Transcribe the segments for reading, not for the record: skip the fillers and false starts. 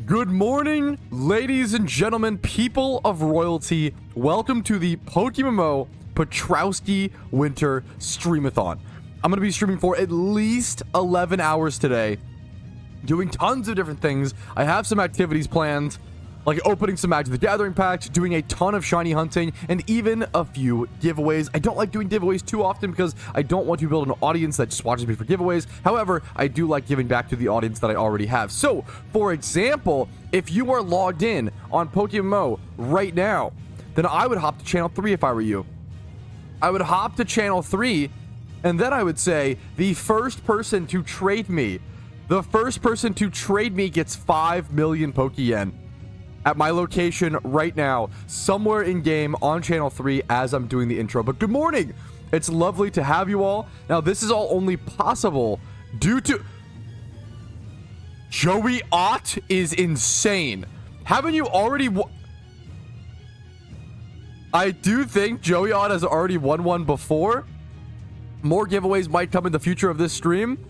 Good morning, ladies and gentlemen, people of royalty. Welcome to the PokeMMO Petrowski Winter Streamathon. I'm going to be streaming for at least 11 hours today, doing tons of different things. I have some activities planned, like opening some Magic the Gathering packs, doing a ton of shiny hunting, and even a few giveaways. I don't like doing giveaways too often because I don't want to build an audience that just watches me for giveaways. However, I do like giving back to the audience that I already have. So, for example, if you are logged in on PokeMMO right now, then I would hop to channel 3 if I were you. I would hop to channel 3, and then I would say, the first person to trade me, gets 5 million Pokeyen at my location right now, somewhere in game on channel 3 as I'm doing the intro. But good morning. It's lovely to have you all. Now, this is all only possible due to Joey Ott is insane. Haven't you already I do think Joey Ott has already won one before. More giveaways might come in the future of this stream.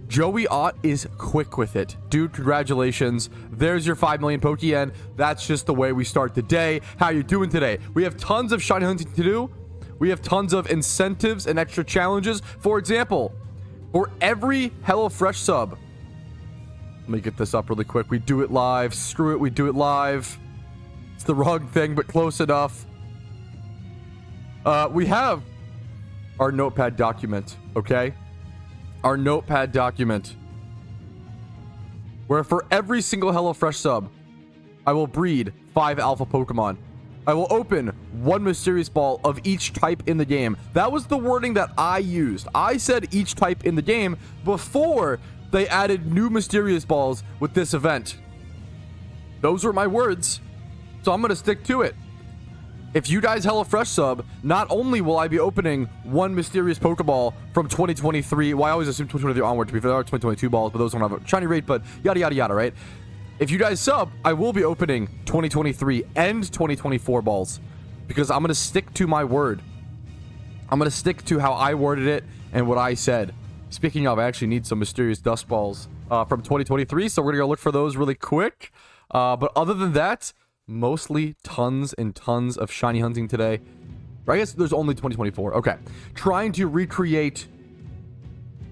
Joey Ott is quick with it. Dude, congratulations. There's your 5 million Pokeyen. That's just the way we start the day. How you doing today? We have tons of shiny hunting to do. We have tons of incentives and extra challenges. For example, for every HelloFresh sub, let me get this up really quick. We do it live. Screw it, we do it live. It's the wrong thing, but close enough. We have our notepad document, okay? Our notepad document, where for every single HelloFresh sub, I will breed 5 alpha Pokemon. I will open 1 mysterious ball of each type in the game. That was the wording that I used. I said each type in the game before they added new mysterious balls with this event. Those were my words, so I'm going to stick to it. If you guys HelloFresh sub, not only will I be opening 1 mysterious Pokeball from 2023, well, I always assume 2023 onward to be fair, there are 2022 balls, but those don't have a shiny rate, but yada, yada, yada, right? If you guys sub, I will be opening 2023 and 2024 balls because I'm going to stick to my word. I'm going to stick to how I worded it and what I said. Speaking of, I actually need some mysterious dust balls from 2023, so we're going to go look for those really quick. But other than that, mostly tons and tons of shiny hunting today. I guess there's only 2024. Okay. Trying to recreate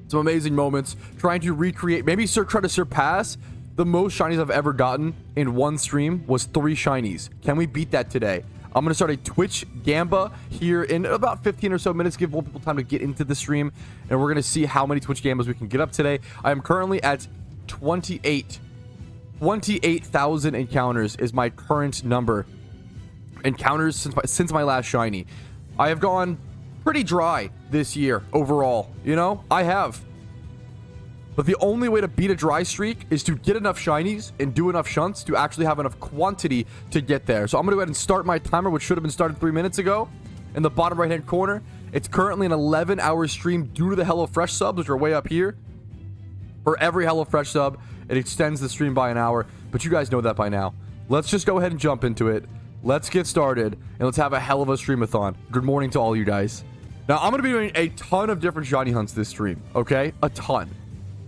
some amazing moments. Trying to recreate, maybe try to surpass the most shinies I've ever gotten in one stream was 3 shinies. Can we beat that today? I'm going to start a Twitch Gamba here in about 15 or so minutes. Give more people time to get into the stream. And we're going to see how many Twitch Gambas we can get up today. I am currently at 28,000 encounters is my current number. Encounters since my last shiny. I have gone pretty dry this year overall. You know, I have. But the only way to beat a dry streak is to get enough shinies and do enough shunts to actually have enough quantity to get there. So I'm going to go ahead and start my timer, which should have been started 3 minutes ago. In the bottom right hand corner, it's currently an 11-hour stream due to the HelloFresh subs, which are way up here. For every HelloFresh sub, it extends the stream by an hour, but you guys know that by now. Let's just go ahead and jump into it. Let's get started, and let's have a hell of a streamathon. Good morning to all you guys. Now, I'm going to be doing a ton of different shiny hunts this stream, okay? A ton.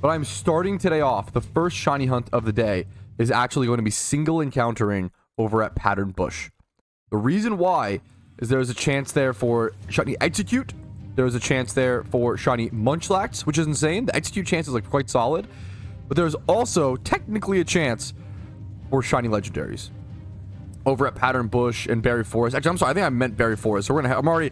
But I'm starting today off. The first shiny hunt of the day is actually going to be single encountering over at Pattern Bush. The reason why is there's a chance there for shiny Execute. There's a chance there for shiny Munchlax, which is insane. The Execute chance is like quite solid. But there's also technically a chance for shiny legendaries over at Pattern Bush and Berry Forest. Actually, I'm sorry. I think I meant Berry Forest. So we're gonna.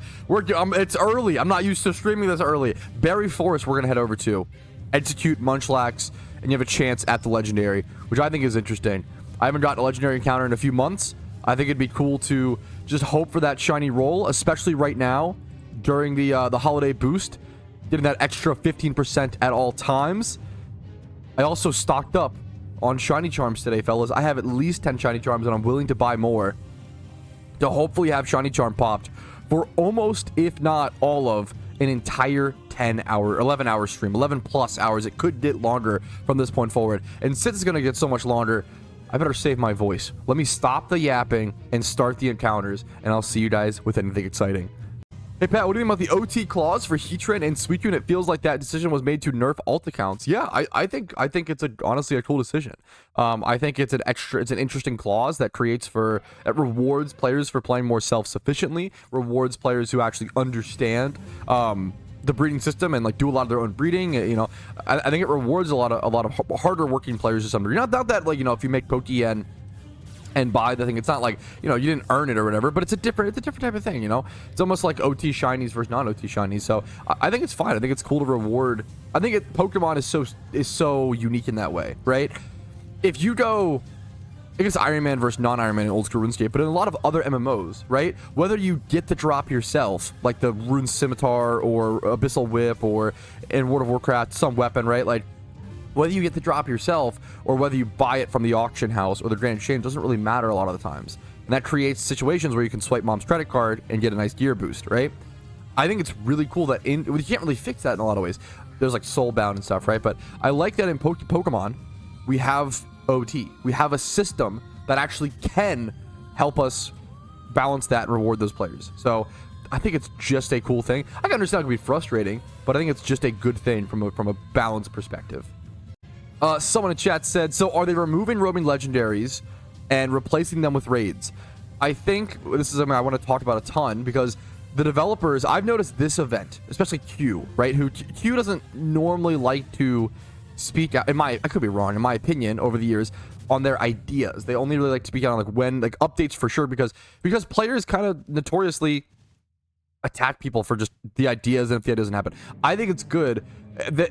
It's early. I'm not used to streaming this early. Berry Forest. We're gonna head over to Execute Munchlax, and you have a chance at the legendary, which I think is interesting. I haven't gotten a legendary encounter in a few months. I think it'd be cool to just hope for that shiny roll, especially right now during the holiday boost, getting that extra 15% at all times. I also stocked up on shiny charms today, fellas. I have at least 10 shiny charms, and I'm willing to buy more to hopefully have shiny charm popped for almost, if not all of, an entire 11-hour stream, 11 plus hours. It could get longer from this point forward. And since it's going to get so much longer, I better save my voice. Let me stop the yapping and start the encounters, and I'll see you guys with anything exciting. Hey Pat, what do you mean about the OT clause for Heatran and Suicune? It feels like that decision was made to nerf alt accounts. Yeah, I think it's honestly a cool decision. I think it's an interesting clause that rewards players for playing more self-sufficiently, rewards players who actually understand the breeding system and like do a lot of their own breeding. You know, I think it rewards a lot of harder working players to some degree. Not that like, you know, if you make Poke and buy the thing, it's not like, you know, you didn't earn it or whatever, but it's a different type of thing, you know. It's almost like OT shinies versus non-OT shinies. So I think it's fine. I think it's cool to reward. I think Pokemon is so unique in that way, right? If you go, I guess Iron Man versus non-Iron Man in old school RuneScape, but in a lot of other MMOs, right? Whether you get the drop yourself, like the Rune Scimitar or Abyssal Whip, or in World of Warcraft some weapon, right? Like, whether you get the drop yourself or whether you buy it from the auction house or the Grand Exchange doesn't really matter a lot of the times. And that creates situations where you can swipe mom's credit card and get a nice gear boost, right? I think it's really cool that you can't really fix that in a lot of ways. There's like Soulbound and stuff, right? But I like that in Pokemon, we have OT. We have a system that actually can help us balance that and reward those players. So I think it's just a cool thing. I can understand it can be frustrating, but I think it's just a good thing from a balance perspective. Someone in chat said, so are they removing roaming legendaries and replacing them with raids? I think this is something I want to talk about a ton, because the developers, I've noticed this event, especially Q, right? Q doesn't normally like to speak out, I could be wrong, in my opinion, over the years, on their ideas. They only really like to speak out on like when, like updates for sure, because players kind of notoriously attack people for just the ideas, and if the idea doesn't happen. I think it's good. The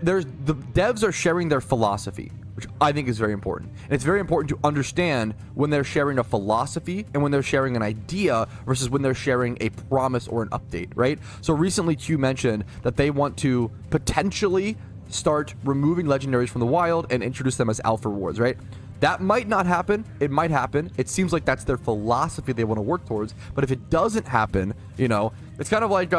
devs are sharing their philosophy, which I think is very important. And it's very important to understand when they're sharing a philosophy and when they're sharing an idea versus when they're sharing a promise or an update, right? So recently Q mentioned that they want to potentially start removing legendaries from the wild and introduce them as alpha rewards, right? That might not happen. It might happen. It seems like that's their philosophy they want to work towards. But if it doesn't happen, you know, it's kind of like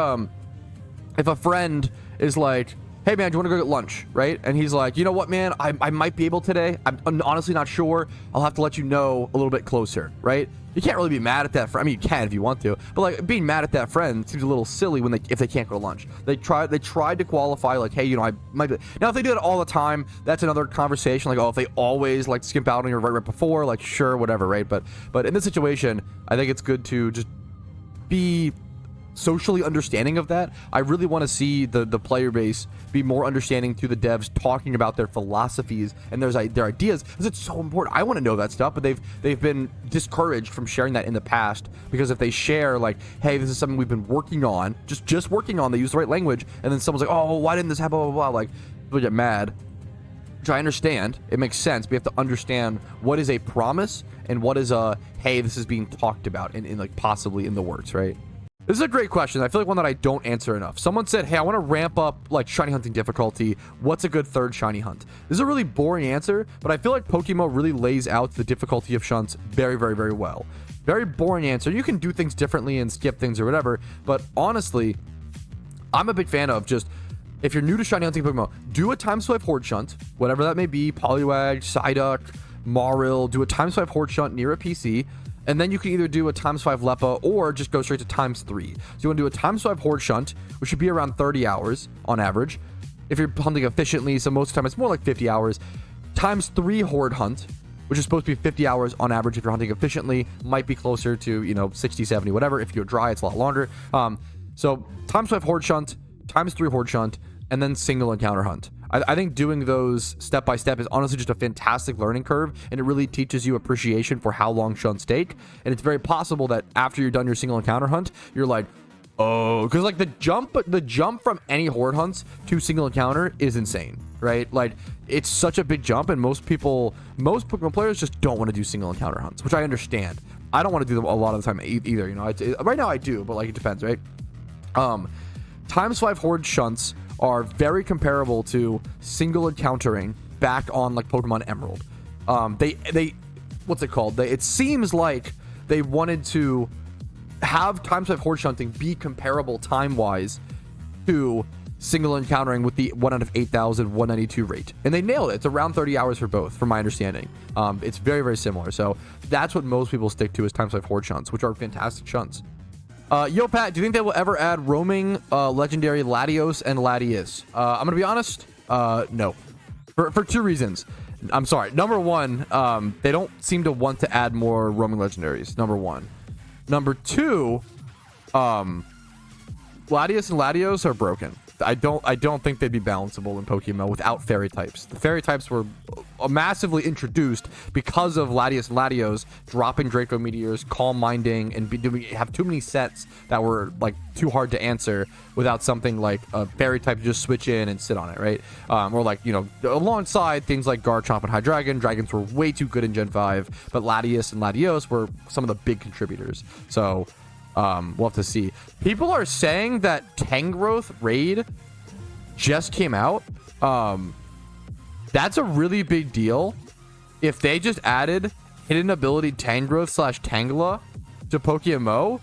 if a friend is like, hey man, do you want to go get lunch, right? And he's like, you know what, man, I might be able today. I'm honestly not sure. I'll have to let you know a little bit closer, right? You can't really be mad at that friend. I mean, you can if you want to, but like being mad at that friend seems a little silly if they can't go to lunch. They tried to qualify like, hey, you know, I might be. Now if they do it all the time, that's another conversation. Like, oh, if they always like skimp out on you right before, like sure, whatever, right? But in this situation, I think it's good to just be socially understanding of that. I really want to see the player base be more understanding to the devs, talking about their philosophies and their ideas, because it's so important. I want to know that stuff, but they've been discouraged from sharing that in the past, because if they share like, hey, this is something we've been working on, just working on, they use the right language, and then someone's like, oh, why didn't this happen, blah blah blah, like they'll get mad. Which I understand, it makes sense, but you have to understand what is a promise and what is a, hey, this is being talked about in like possibly in the works, right? This is a great question. I feel like one that I don't answer enough. Someone said, hey, I want to ramp up like shiny hunting difficulty. What's a good third shiny hunt? This is a really boring answer, but I feel like PokeMMO really lays out the difficulty of shunts very, very, very well. Very boring answer. You can do things differently and skip things or whatever, but honestly, I'm a big fan of just, if you're new to shiny hunting PokeMMO, do a time swipe horde shunt, whatever that may be, Poliwag, Psyduck, Marill, do a time swipe horde shunt near a PC. And then you can either do a ×5 Leppa or just go straight to ×3. So you want to do a ×5 Horde Shunt, which should be around 30 hours on average. If you're hunting efficiently, so most of the time it's more like 50 hours. ×3 Horde Hunt, which is supposed to be 50 hours on average if you're hunting efficiently. Might be closer to, you know, 60, 70, whatever. If you go dry, it's a lot longer. So ×5 Horde Shunt, ×3 Horde Shunt, and then single encounter hunt. I think doing those step by step is honestly just a fantastic learning curve, and it really teaches you appreciation for how long shunts take. And it's very possible that after you're done your single encounter hunt, you're like, oh, because like the jump from any horde hunts to single encounter is insane, right? Like it's such a big jump, and most Pokemon players just don't want to do single encounter hunts, which I understand. I don't want to do them a lot of the time either, you know. Right now I do, but like it depends, right? ×5 horde shunts are very comparable to single encountering back on like Pokemon Emerald. They what's it called? It seems like they wanted to have ×5 horde shunting be comparable time-wise to single encountering with the 1 out of 8,192 rate. And they nailed it. It's around 30 hours for both, from my understanding. It's very, very similar. So that's what most people stick to is ×5 horde shunts, which are fantastic shunts. Yo, Pat, do you think they will ever add roaming legendary Latios and Latias? I'm gonna be honest. No. For two reasons. I'm sorry. Number one, they don't seem to want to add more roaming legendaries. Number one. Number two, Latias and Latios are broken. I don't think they'd be balanceable in PokeMMO without fairy types. The fairy types were massively introduced because of Latias and Latios dropping Draco Meteors, calm minding, and have too many sets that were like too hard to answer without something like a fairy type to just switch in and sit on it, right? Or like, you know, alongside things like Garchomp and Hydreigon. Dragons were way too good in Gen 5, but Latias and Latios were some of the big contributors. So we'll have to see. People are saying that Tangrowth raid just came out. That's a really big deal. If they just added hidden ability Tangrowth / Tangela to PokeMMO,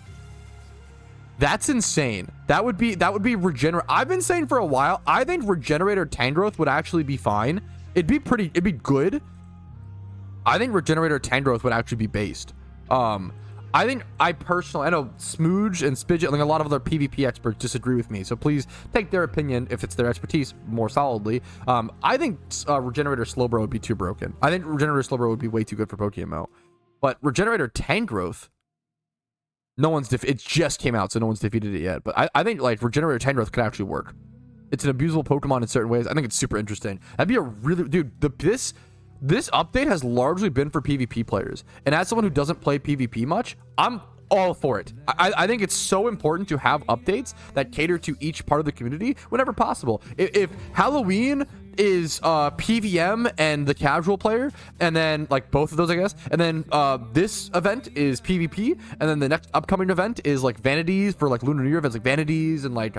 that's insane. That would be regenerate. I've been saying for a while, I think Regenerator Tangrowth would actually be fine. It'd be good. I think Regenerator Tangrowth would actually be based. I personally, I know Smooge and Spidget, like a lot of other PvP experts disagree with me, so please take their opinion if it's their expertise more solidly. I think Regenerator Slowbro would be too broken. I think Regenerator Slowbro would be way too good for PokeMMO. But Regenerator Tangrowth, it just came out, so no one's defeated it yet. But I think like Regenerator Tangrowth could actually work. It's an abusable Pokemon in certain ways. I think it's super interesting. That'd be a really, dude, this update has largely been for PvP players. And as someone who doesn't play PvP much, I'm all for it. I think it's so important to have updates that cater to each part of the community whenever possible. If Halloween is PVM and the casual player, and then like both of those, I guess, and then this event is PvP, and then the next upcoming event is like Vanities for like Lunar New Year events, like Vanities and like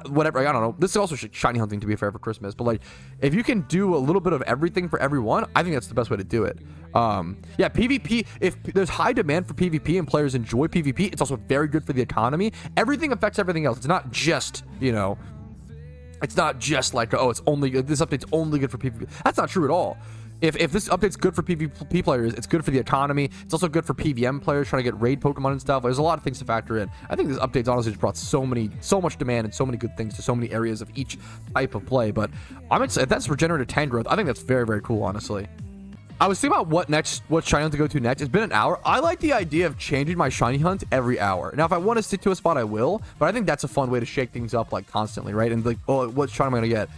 whatever. I don't know. This is also shiny hunting, to be fair, for Christmas. But like, if you can do a little bit of everything for everyone, I think that's the best way to do it. Yeah, PvP. If there's high demand for PvP and players enjoy PvP, it's also very good for the economy. Everything affects everything else. It's not just, you know, it's not just like, oh, it's only this update's only good for PvP. That's not true at all. If this update's good for PvP players, it's good for the economy. It's also good for PVM players trying to get raid Pokemon and stuff. There's a lot of things to factor in. I think this update's honestly just brought so much demand and so many good things to so many areas of each type of play. But I'm excited. If that's Regenerator Tangrowth, I think that's very, very cool, honestly. I was thinking about what shiny hunt to go to next. It's been an hour. I like the idea of changing my shiny hunt every hour. Now, if I want to stick to a spot, I will. But I think that's a fun way to shake things up like constantly, right? And like, oh, what shiny am I gonna get?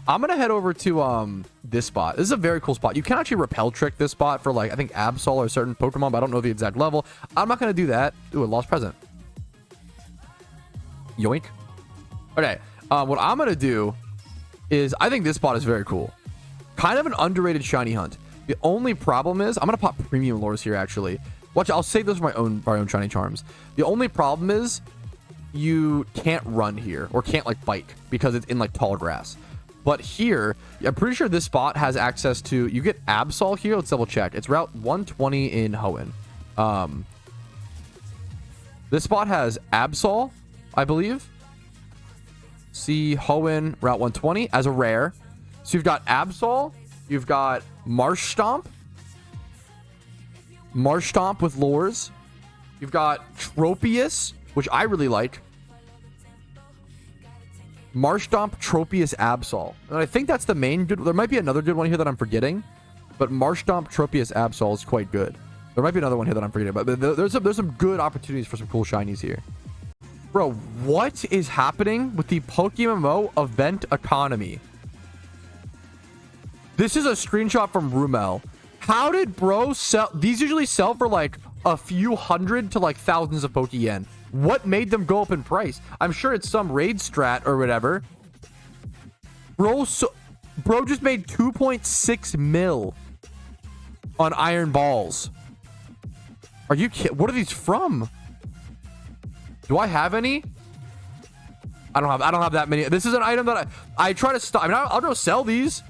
I'm gonna head over to this spot. This is a very cool spot. You can actually repel trick this spot for like, I think Absol or certain Pokemon, but I don't know the exact level. I'm not gonna do that. Ooh, a lost present. Yoink. Okay. What I'm gonna do is, I think this spot is very cool. Kind of an underrated shiny hunt. The only problem is, I'm gonna pop premium lures here actually. Watch, I'll save those for my own shiny charms. The only problem is you can't run here or can't like bike because it's in like tall grass. But here, I'm pretty sure this spot has access to, you get Absol here. Let's double check. It's Route 120 in Hoenn. This spot has Absol, I believe. See Hoenn, Route 120 as a rare. So you've got Absol, you've got Marsh Stomp with lures. You've got Tropius, which I really like. Marsh Stomp, Tropius, Absol. And I think that's the main good. There might be another good one here that I'm forgetting, but Marsh Stomp, Tropius, Absol is quite good. There might be another one here that I'm forgetting, but there's some good opportunities for some cool shinies here. Bro, what is happening with the PokeMMO event economy? This is a screenshot from Rumel. How did bro sell? These usually sell for like a few hundred to like thousands of Poke-Yen. What made them go up in price? I'm sure it's some raid strat or whatever. Bro just made 2.6 mil on Iron Balls. Are you kidding? What are these from? Do I have any? I don't have that many. This is an item that I try to stop. I mean, I'll go sell these.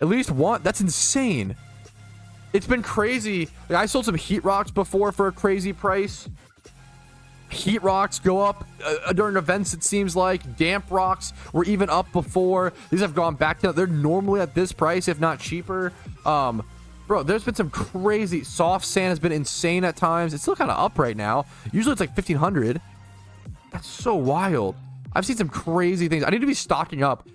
At least one. That's insane. It's been crazy. Like, I sold some Heat Rocks before for a crazy price. Heat Rocks go up during events, it seems like. Damp Rocks were even up before. These have gone back down. They're normally at this price, if not cheaper. Bro, Bro, there's been some crazy... Soft sand has been insane at times. It's still kind of up right now. Usually it's like 1,500. That's so wild. I've seen some crazy things. I need to be stocking up.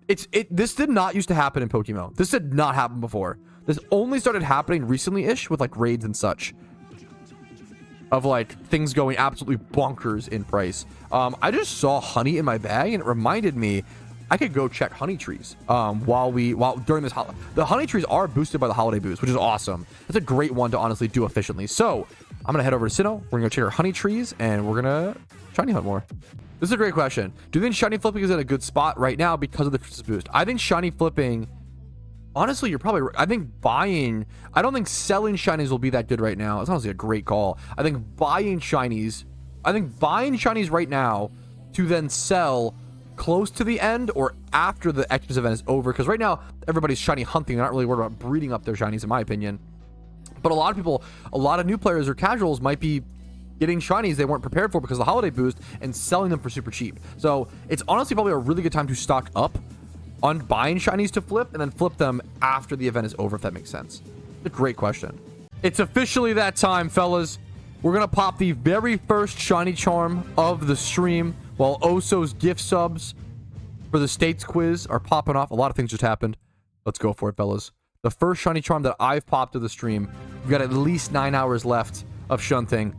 This did not used to happen in PokeMMO. This did not happen before. This only started happening recently-ish with like raids and such. Of like things going absolutely bonkers in price. I just saw honey in my bag and it reminded me I could go check honey trees while during this holiday. The honey trees are boosted by the holiday boost, which is awesome. That's a great one to honestly do efficiently. So I'm gonna head over to Sinnoh. We're gonna go check our honey trees and we're gonna shiny hunt more. This is a great question. Do you think shiny flipping is in a good spot right now because of the Christmas boost? I think shiny flipping, honestly, you're probably right. I think buying, I don't think selling shinies will be that good right now. It's honestly a great call. I think buying shinies right now to then sell close to the end or after the Xmas event is over, because right now everybody's shiny hunting. They're not really worried about breeding up their shinies, in my opinion. But a lot of people, a lot of new players or casuals might be getting shinies they weren't prepared for because of the holiday boost and selling them for super cheap. So it's honestly probably a really good time to stock up on buying shinies to flip and then flip them after the event is over, if that makes sense. It's a great question. It's officially that time, fellas. We're gonna pop the very first shiny charm of the stream while Oso's gift subs for the states quiz are popping off. A lot of things just happened. Let's go for it, fellas. The first shiny charm that I've popped to the stream. We've got at least 9 hours left of shunting.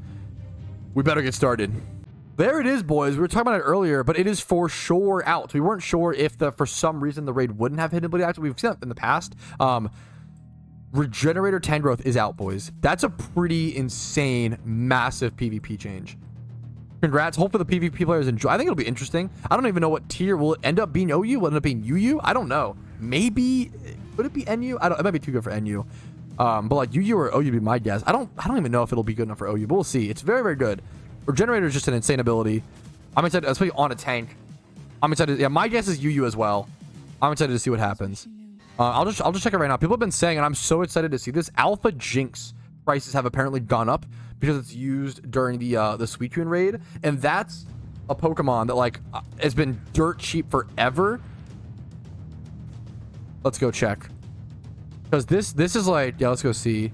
We better get started. There it is, boys. We were talking about it earlier, but it is for sure out. We weren't sure if for some reason the raid wouldn't have hidden ability active. We've seen that in the past. Regen Tangrowth is out, boys. That's a pretty insane, massive PvP change. Congrats. Hopefully the PvP players enjoy. I think it'll be interesting. I don't even know what tier. Will it end up being OU? Will it end up being UU? I don't know. Maybe. Would it be NU? It might be too good for NU. But like UU or OU would be my guess. I don't even know if it'll be good enough for OU, but we'll see. It's very, very good. Regenerator is just an insane ability. I'm excited, especially on a tank. I'm excited. Yeah, my guess is UU as well. I'm excited to see what happens. I'll just check it right now. People have been saying, and I'm so excited to see this. Alpha Jynx prices have apparently gone up because it's used during the Sweet Tune raid, and that's a Pokemon that like has been dirt cheap forever. Let's go check, because this is like, yeah, let's go see.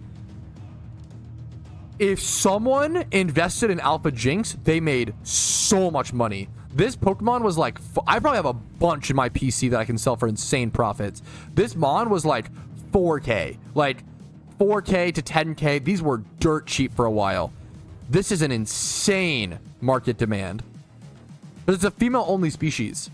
If someone invested in Alpha Jynx, they made so much money. This Pokemon was like, I probably have a bunch in my PC that I can sell for insane profits. This Mon was like 4K, like 4K to 10K. These were dirt cheap for a while. This is an insane market demand. But it's a female only species.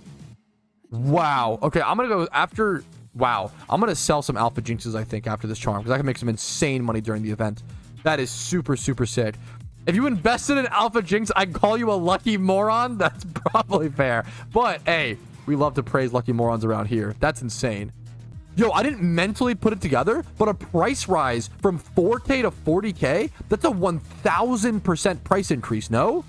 Wow. Okay, I'm gonna go after. Wow, I'm gonna sell some Alpha Jynxes, I think, after this charm, because I can make some insane money during the event. That is super, super sick. If you invested in Alpha Jynx, I'd call you a lucky moron. That's probably fair. But, hey, we love to praise lucky morons around here. That's insane. Yo, I didn't mentally put it together, but a price rise from 4K to 40K, that's a 1,000% price increase, no?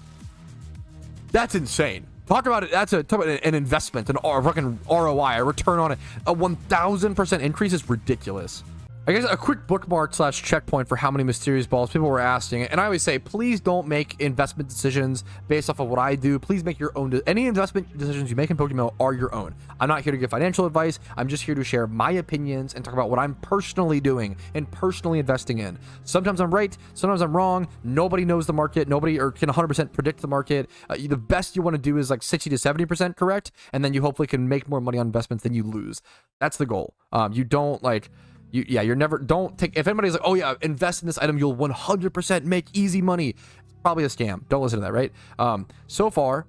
That's insane. Talk about it. Talk about an investment, a fucking ROI, a return on it. A 1,000% increase is ridiculous. I guess a quick bookmark / checkpoint for how many mysterious balls people were asking. And I always say, please don't make investment decisions based off of what I do. Please make your own. Any investment decisions you make in PokeMMO are your own. I'm not here to give financial advice. I'm just here to share my opinions and talk about what I'm personally doing and personally investing in. Sometimes I'm right. Sometimes I'm wrong. Nobody knows the market. Nobody can 100% predict the market. The best you want to do is like 60 to 70% correct. And then you hopefully can make more money on investments than you lose. That's the goal. You don't like... you're never, don't take, if anybody's like, oh yeah, invest in this item, you'll 100% make easy money. It's probably a scam. Don't listen to that, right? So far,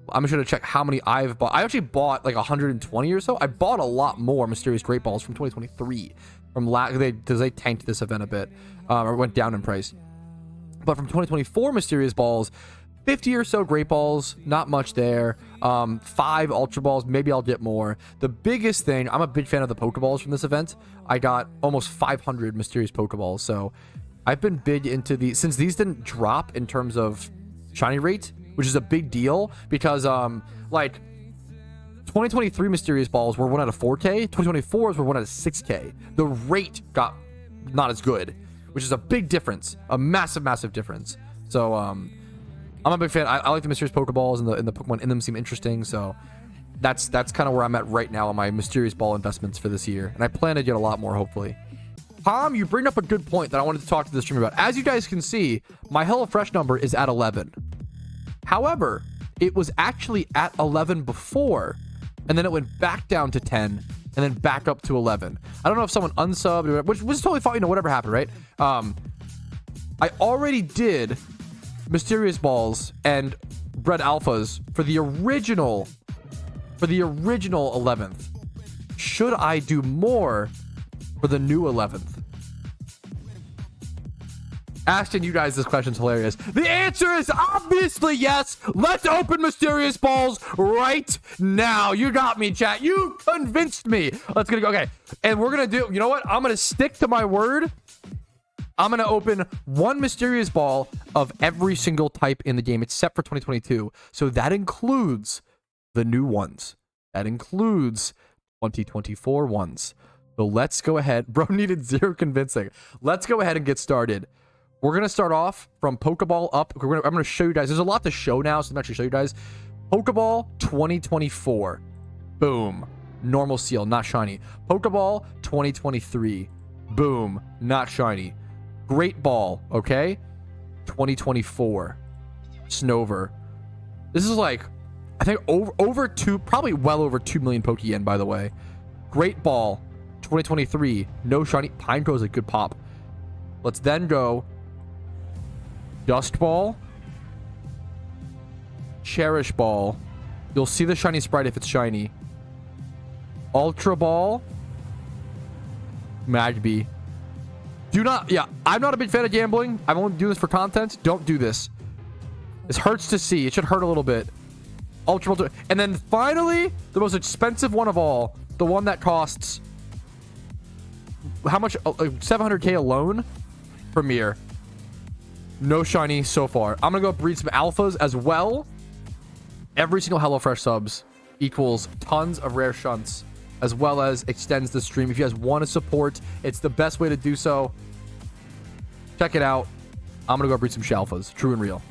I'm just going to check how many I've bought. I actually bought like 120 or so. I bought a lot more Mysterious Great Balls from 2023 because they tanked this event a bit, or went down in price. But from 2024 Mysterious Balls, 50 or so Great Balls, not much there. 5 Ultra Balls, maybe I'll get more. The biggest thing, I'm a big fan of the Pokeballs from this event. I got almost 500 Mysterious Pokeballs, so I've been big into since these didn't drop in terms of shiny rate, which is a big deal, because like 2023 Mysterious Balls were 1 out of 4K, 2024s were 1 out of 6K. The rate got not as good, which is a big difference, a massive, massive difference. So, I'm a big fan. I like the Mysterious Pokeballs, and the Pokemon in them seem interesting. So that's kind of where I'm at right now on my Mysterious Ball investments for this year. And I plan to get a lot more, hopefully. Tom, you bring up a good point that I wanted to talk to the stream about. As you guys can see, my HelloFresh number is at 11. However, it was actually at 11 before, and then it went back down to 10, and then back up to 11. I don't know if someone unsubbed, or, which was totally fine. You know, whatever happened, right? I already did Mysterious Balls and Red Alphas for the original 11th. Should I do more for the new 11th? Asking you guys this question's hilarious. The answer is obviously yes. Let's open Mysterious Balls right now. You got me, chat. You convinced me. Let's go. Okay. And we're going to do, you know what? I'm going to stick to my word. I'm going to open one Mysterious Ball of every single type in the game, except for 2022. So that includes the new ones. That includes 2024 ones. So let's go ahead. Bro needed 0 convincing. Let's go ahead and get started. We're going to start off from Pokeball up. I'm going to show you guys. There's a lot to show now, so I'm actually show you guys. Pokeball 2024. Boom. Normal seal, not shiny. Pokeball 2023. Boom. Not shiny. Great Ball, okay? 2024. Snover. This is like, I think over 2, probably well over 2 million Pokeyen, by the way. Great Ball 2023. No shiny. Pineco is a good pop. Let's then go Dust Ball, Cherish Ball. You'll see the shiny sprite if it's shiny. Ultra Ball, Magby. Do not, yeah, I'm not a big fan of gambling. I'm only doing this for content. Don't do this. This hurts to see. It should hurt a little bit. Ultra, and then finally, the most expensive one of all, the one that costs how much? 700k alone. Premier. No shiny so far. I'm gonna go breed some alphas as well. Every single HelloFresh subs equals tons of rare shunts, as well as extends the stream. If you guys want to support, it's the best way to do so. Check it out. I'm gonna go breed some Shlalphas. True and real.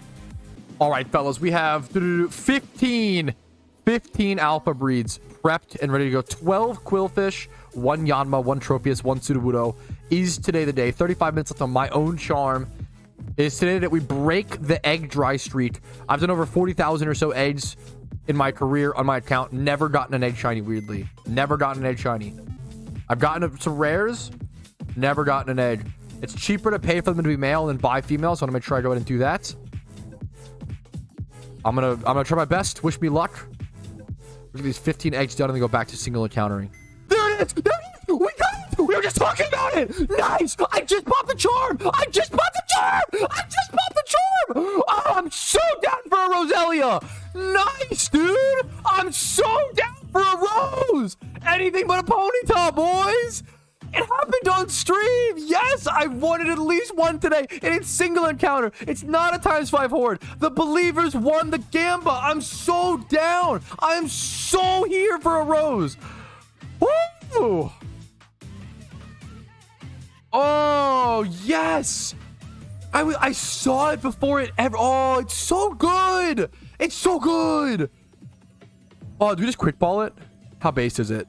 All right, fellas, we have 15 alpha breeds prepped and ready to go. 12 Quillfish, 1 Yanma, 1 Tropius, 1 Sudowoodo. Is today the day. 35 minutes left on my own charm. It is today that we break the egg dry streak. I've done over 40,000 or so eggs in my career on my account. Never gotten an egg shiny, weirdly. Never gotten an egg shiny. I've gotten some rares. Never gotten an egg. It's cheaper to pay for them to be male than buy female, so I'm going to make sure I go ahead and do that. I'm gonna try my best. Wish me luck. Look at these 15 eggs done and then go back to single encountering. There it is! There it is! We got it! We were just talking about it! Nice! I just popped the charm! I just popped the charm! I just popped the charm! Oh, I'm so down for a Roselia! Nice, dude! I'm so down for a Rose! Anything but a Ponyta, boys! It happened on stream. Yes, I wanted at least one today, and it's single encounter. It's not a ×5 horde. The believers won the Gamba. I'm so down. I'm so here for a Rose. Woo! Oh, yes. I saw it before it ever. Oh, it's so good. It's so good. Oh, do we just quick ball it? How base is it?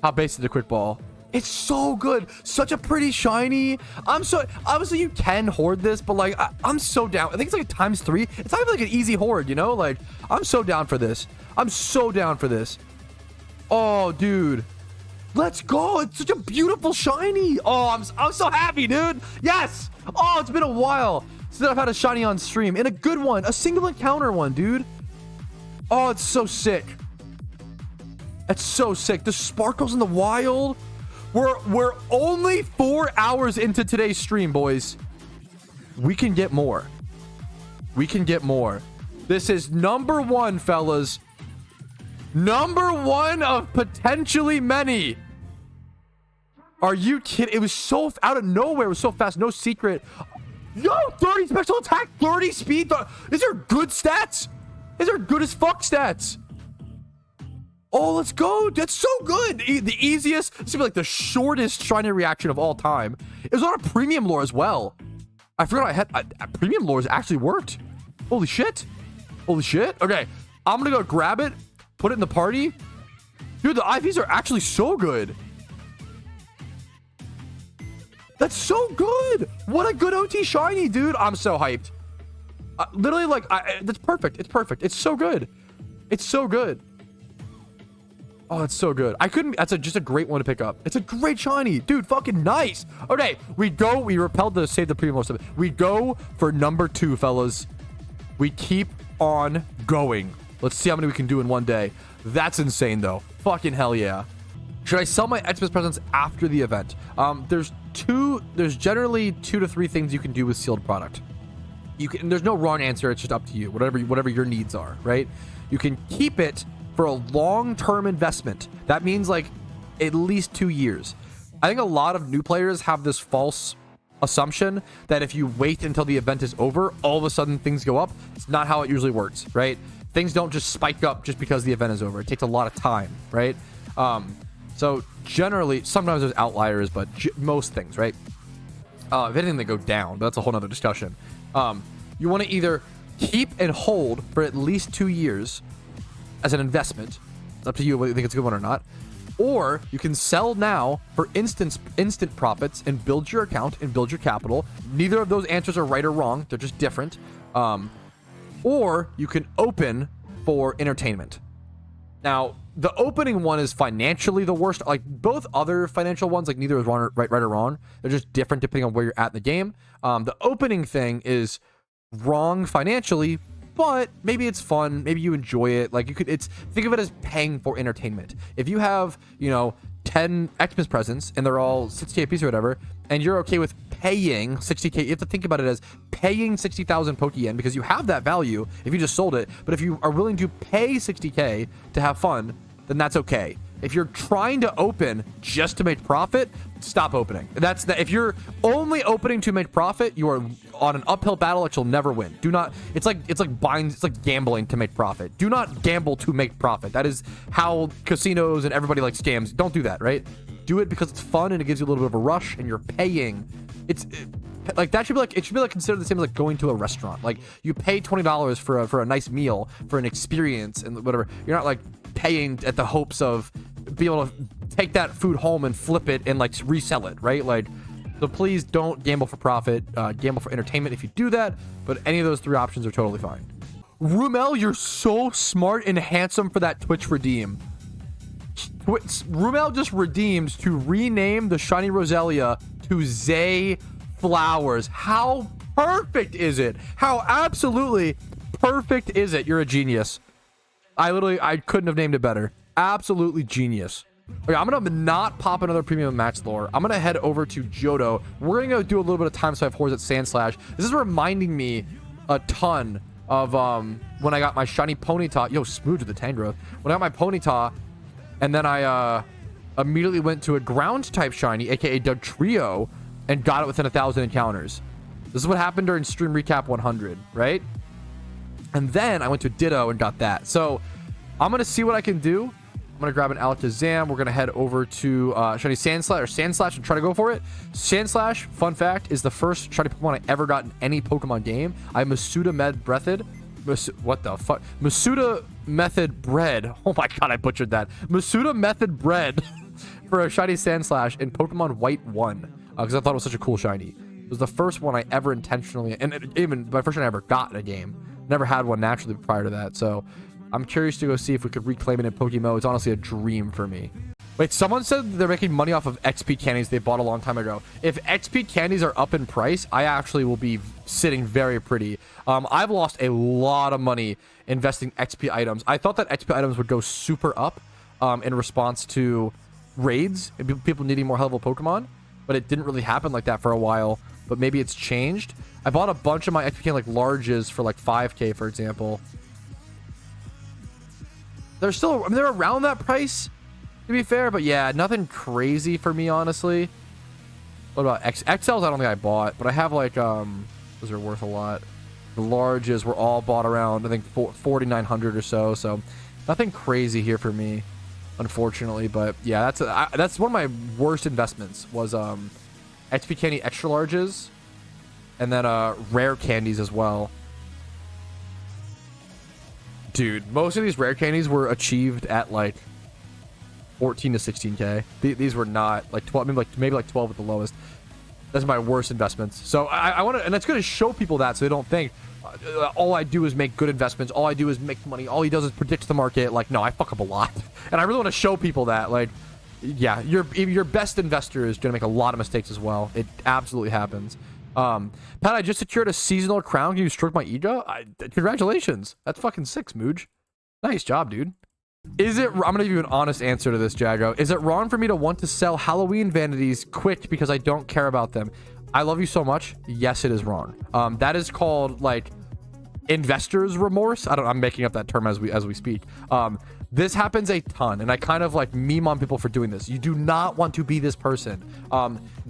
How base is the quick ball? It's so good. Such a pretty shiny. I'm so, obviously you can hoard this, but like I'm so down. I think it's like a ×3. It's not even like an easy hoard, you know? Like I'm so down for this. I'm so down for this. Oh, dude. Let's go. It's such a beautiful shiny. Oh, I'm so happy, dude. Yes. Oh, it's been a while since I've had a shiny on stream, and a good one, a single encounter one, dude. Oh, it's so sick. That's so sick. The sparkles in the wild. We're only 4 hours into today's stream, boys. We can get more. We can get more. This is number 1, fellas. Number 1 of potentially many. Are you kidding? It was so out of nowhere. It was so fast. No secret. Yo, 30 special attack, 30 speed. These are good stats. These are good as fuck stats. Oh, let's go. That's so good. The easiest, this would be like the shortest shiny reaction of all time. It was on a premium lore as well. I forgot I had premium lores actually worked. Holy shit. Holy shit. Okay, I'm gonna go grab it, put it in the party. Dude, the IVs are actually so good. That's so good. What a good OT shiny, dude. I'm so hyped. Literally, like, that's perfect. It's perfect. It's so good. It's so good. Oh, it's so good. I couldn't. That's just a great one to pick up. It's a great shiny, dude. Fucking nice. Okay, we go. We repelled to save the premium stuff. We go for number 2, fellas. We keep on going. Let's see how many we can do in one day. That's insane, though. Fucking hell yeah. Should I sell my Xmas presents after the event? There's generally 2 to 3 things you can do with sealed product. You can. There's no wrong answer. It's just up to you. Whatever your needs are, right? You can keep it for a long-term investment. That means like at least 2 years. I think a lot of new players have this false assumption that if you wait until the event is over, all of a sudden things go up. It's not how it usually works, right? Things don't just spike up just because the event is over. It takes a lot of time, right? So generally, sometimes there's outliers, but most things, right? If anything, they go down, but that's a whole nother discussion. You want to either keep and hold for at least 2 years as an investment. It's up to you whether you think it's a good one or not. Or you can sell now for instant profits and build your account and build your capital. Neither of those answers are right or wrong. They're just different. Or you can open for entertainment. Now, the opening one is financially the worst. Like both other financial ones, like neither is wrong, right or wrong. They're just different depending on where you're at in the game. The opening thing is wrong financially, but maybe it's fun. Maybe you enjoy it. Like think of it as paying for entertainment. If you have, 10 Xmas presents and they're all 60k a piece or whatever, and you're okay with paying 60k, you have to think about it as paying 60,000 Pokeyen because you have that value if you just sold it. But if you are willing to pay 60k to have fun, then that's okay. If you're trying to open just to make profit, stop opening. If you're only opening to make profit, you are on an uphill battle that you'll never win. Do not. It's like gambling to make profit. Do not gamble to make profit. That is how casinos and everybody like scams. Don't do that, right? Do it because it's fun and it gives you a little bit of a rush, and you're paying. That should be like considered the same as like going to a restaurant. Like you pay $20 for a nice meal, for an experience and whatever. You're not like paying at the hopes of be able to take that food home and flip it and like resell it, right? Like, so please don't gamble for profit. Gamble for entertainment if you do that, but any of those 3 options are totally fine. Rumel, you're so smart and handsome for that Twitch redeem. Rumel just redeemed to rename the shiny Roselia to Zay Flowers. How perfect is it? How absolutely perfect is it? You're a genius. I couldn't have named it better. Absolutely genius. Okay, I'm gonna not pop another premium match lore. I'm gonna head over to Johto. We're gonna go do a little bit of time swipe hordes at Sandslash. This is reminding me a ton of when I got my shiny Ponyta. Yo, smooth with the Tangrowth. When I got my Ponyta, and then I immediately went to a ground type shiny, aka Dugtrio, and got it within 1,000 encounters. This is what happened during Stream Recap 100, right? And then I went to Ditto and got that. So I'm gonna see what I can do. I'm gonna grab an Alakazam. We're gonna head over to shiny Sandslash and try to go for it. Sandslash, fun fact, is the first shiny Pokemon I ever got in any Pokemon game. I Masuda Breathed. What the fuck? Masuda Method Bred. Oh my god, I butchered that. Masuda Method Bred for a shiny Sandslash in Pokemon White 1 because I thought it was such a cool shiny. It was the first one I ever intentionally, and even my first one I ever got in a game. Never had one naturally prior to that, so I'm curious to go see if we could reclaim it in PokeMMO. It's honestly a dream for me. Wait, someone said they're making money off of XP candies they bought a long time ago. If XP candies are up in price, I actually will be sitting very pretty. I've lost a lot of money investing XP items. I thought that XP items would go super up in response to raids and people needing more high-level Pokemon, but it didn't really happen like that for a while. But maybe it's changed. I bought a bunch of my XP can like larges for like 5k, for example. They're still, they're around that price, to be fair. But yeah, nothing crazy for me, honestly. What about XLs? I don't think I bought, but I have like those are worth a lot. The larges were all bought around, I think 4,900 or so. So nothing crazy here for me, unfortunately. But yeah, that's one of my worst investments was XP candy extra larges, and then rare candies as well. Dude, most of these rare candies were achieved at like 14 to 16k. These were not like 12, maybe like 12 at the lowest. That's my worst investments. So I want to, and it's going to show people that so they don't think all I do is make good investments. All I do is make money. All he does is predict the market. Like, no, I fuck up a lot. And I really want to show people that, like, yeah, your best investor is going to make a lot of mistakes as well. It absolutely happens. Pat, I just secured a seasonal crown. Can you stroke my ego? Congratulations. That's fucking sick, Smooge. Nice job, dude. Is it, I'm going to give you an honest answer to this, Jago. Is it wrong for me to want to sell Halloween vanities quick because I don't care about them? I love you so much. Yes, it is wrong. That is called, like, investor's remorse. I'm making up that term as we speak. This happens a ton, and I kind of like meme on people for doing this. You do not want to be this person.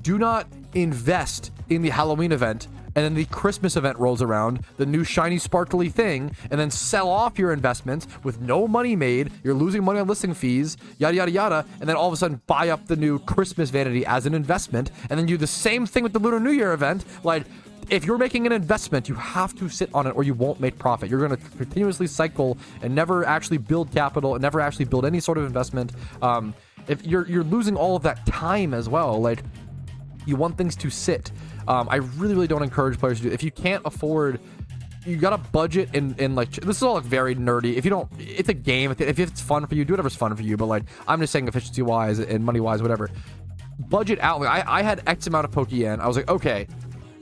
Do not invest in the Halloween event, and then the Christmas event rolls around, the new shiny sparkly thing, and then sell off your investments with no money made. You're losing money on listing fees, yada yada yada, and then all of a sudden buy up the new Christmas vanity as an investment, and then do the same thing with the Lunar New Year event. Like, if you're making an investment, you have to sit on it or you won't make profit. You're going to continuously cycle and never actually build capital and never actually build any sort of investment. If you're losing all of that time as well, like, you want things to sit. I really don't encourage players to do it. If you can't afford, you got to budget in like, this is all like very nerdy. If you don't, it's a game. If it's fun for you, do whatever's fun for you. But like, I'm just saying efficiency wise and money wise, whatever. Budget out. Like, I had X amount of Pokeyen. I was like, okay.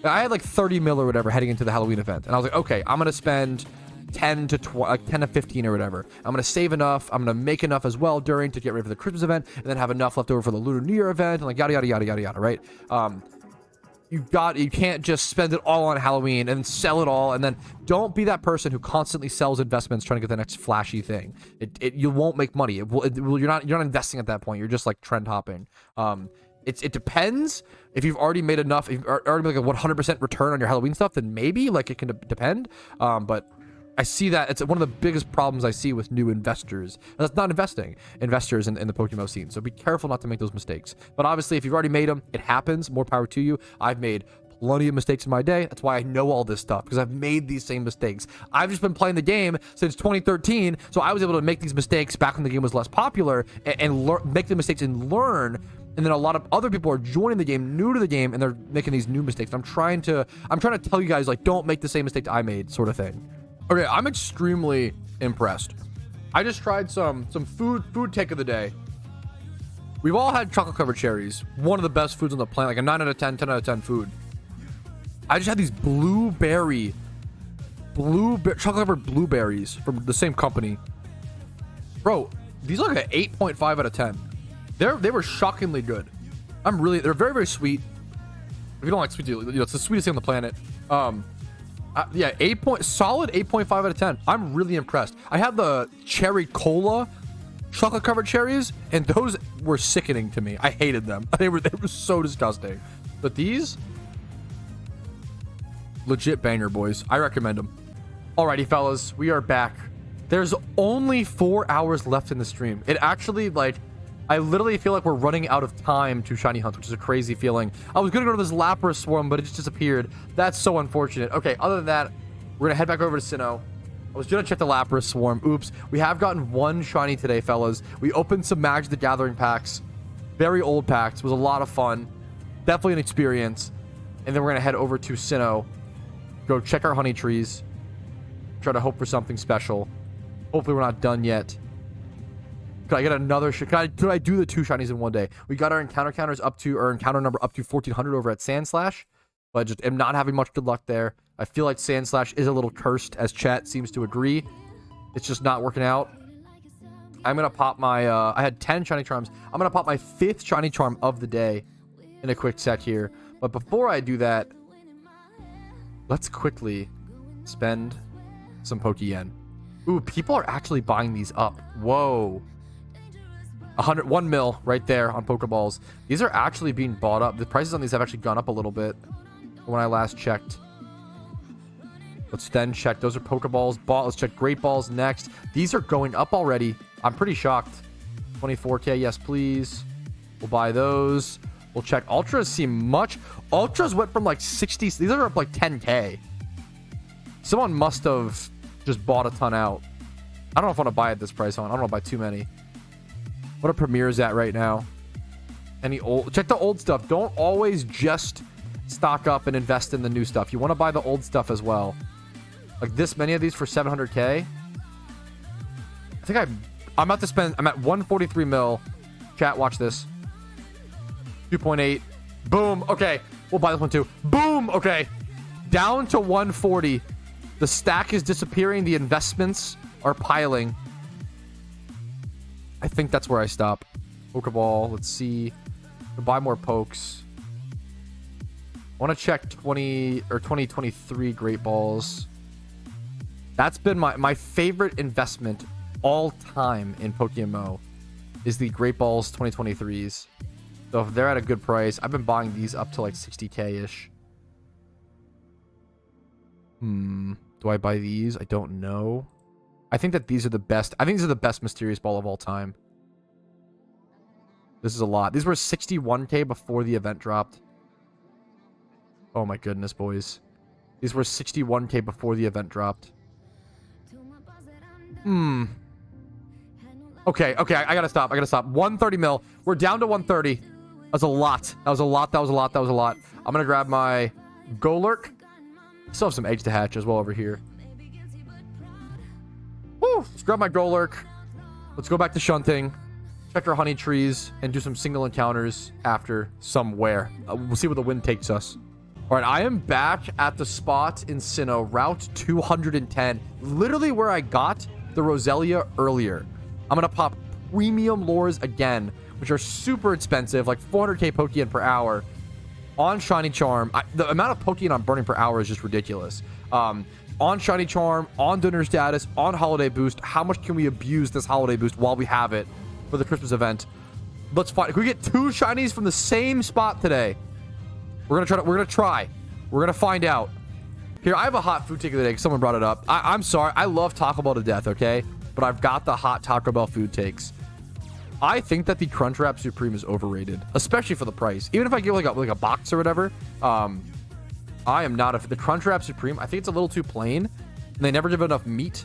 I had like 30 mil or whatever heading into the Halloween event. And I was like, okay, I'm going to spend 10 to 15 or whatever. I'm going to save enough. I'm going to make enough as well during to get ready for the Christmas event, and then have enough left over for the Lunar New Year event, and like yada, yada, yada, yada, yada, right? You can't just spend it all on Halloween and sell it all, and then don't be that person who constantly sells investments trying to get the next flashy thing. You won't make money. You're not investing at that point. You're just like trend hopping. It depends. If you've already made enough, if you've already made like a 100% return on your Halloween stuff, then maybe, like, it can depend. But I see that it's one of the biggest problems I see with new investors. And that's not investing. Investors in the PokeMMO scene. So be careful not to make those mistakes. But obviously, if you've already made them, it happens. More power to you. I've made plenty of mistakes in my day. That's why I know all this stuff, because I've made these same mistakes. I've just been playing the game since 2013, so I was able to make these mistakes back when the game was less popular and make the mistakes and learn. And then a lot of other people are joining the game, new to the game, and they're making these new mistakes. I'm trying to tell you guys, like, don't make the same mistake I made, sort of thing. Okay, I'm extremely impressed. I just tried some food take of the day. We've all had chocolate covered cherries, one of the best foods on the planet, like a 9 out of 10, 10 out of 10 food. I just had these chocolate covered blueberries from the same company. Bro, these are like an 8.5 out of 10. They were shockingly good. They're very, very sweet. If you don't like sweet, it's the sweetest thing on the planet. Yeah, solid 8.5 out of 10. I'm really impressed. I had the cherry cola chocolate covered cherries, and those were sickening to me. I hated them. They were so disgusting. But these, legit banger, boys. I recommend them. Alrighty, fellas, we are back. There's only 4 hours left in the stream. It actually, like, I literally feel like we're running out of time to shiny hunt, which is a crazy feeling. I was gonna go to this Lapras swarm, but it just disappeared. That's so unfortunate. Okay, other than that, we're gonna head back over to Sinnoh. I was gonna check the Lapras swarm. Oops. We have gotten one shiny today, fellas. We opened some Magic the Gathering packs. Very old packs. It was a lot of fun. Definitely an experience. And then we're gonna head over to Sinnoh. Go check our honey trees. Try to hope for something special. Hopefully we're not done yet. Could I get another? Could I do the 2 shinies in one day? We got our encounter counters up to, or encounter number up to 1400 over at Sandslash, but just am not having much good luck there. I feel like Sandslash is a little cursed, as chat seems to agree. It's just not working out. I'm gonna pop my. I had 10 shiny charms. I'm gonna pop my 5th shiny charm of the day in a quick set here. But before I do that, let's quickly spend some Pokeyen. Ooh, people are actually buying these up. Whoa. 1 mil right there on Pokeballs. These are actually being bought up. The prices on these have actually gone up a little bit when I last checked. Let's then check. Those are Pokeballs. Let's check Great Balls next. These are going up already. I'm pretty shocked. 24k, yes please. We'll buy those. We'll check. Ultras seem much. Ultras went from like 60. These are up like 10k. Someone must have just bought a ton out. I don't know if I want to buy at this price on. I don't want to buy too many. What a Premier's at right now. Any old? Check the old stuff. Don't always just stock up and invest in the new stuff. You want to buy the old stuff as well. Like this many of these for 700k. I think I'm about to spend, I'm at 143 mil. Chat, watch this. 2.8. Boom. Okay. We'll buy this one too. Boom. Okay. Down to 140. The stack is disappearing. The investments are piling. I think that's where I stop. Pokeball. Let's see. We'll buy more pokes. I want to check 2023 Great Balls. That's been my favorite investment all time in PokeMMO is the Great Balls 2023s. So if they're at a good price, I've been buying these up to like 60k-ish. Do I buy these? I don't know. I think that these are the best. I think these are the best Mysterious Ball of all time. This is a lot. These were 61k before the event dropped. Oh my goodness, boys. These were 61k before the event dropped. Okay, I gotta stop. 130 mil. We're down to 130. That's a lot. That was a lot. I'm gonna grab my Golurk. Still have some eggs to hatch as well over here. Woo! Let's grab my Golurk. Let's go back to Shunting. Check our honey trees and do some single encounters after somewhere. We'll see where the wind takes us. All right, I am back at the spot in Sinnoh, Route 210. Literally where I got the Roselia earlier. I'm going to pop premium lures again, which are super expensive, like 400k Pokeyen per hour on Shiny Charm. The amount of Pokeyen I'm burning per hour is just ridiculous. On Shiny Charm, on Donor Status, on Holiday Boost. How much can we abuse this Holiday Boost while we have it for the Christmas event? Let's find. Can we get 2 Shinies from the same spot today? We're gonna try. We're gonna find out. Here, I have a hot food take of the day. Someone brought it up. I'm sorry. I love Taco Bell to death, okay? But I've got the hot Taco Bell food takes. I think that the Crunchwrap Supreme is overrated, especially for the price. Even if I get like a box or whatever, I am not the Crunchwrap Supreme. I think it's a little too plain, and they never give enough meat.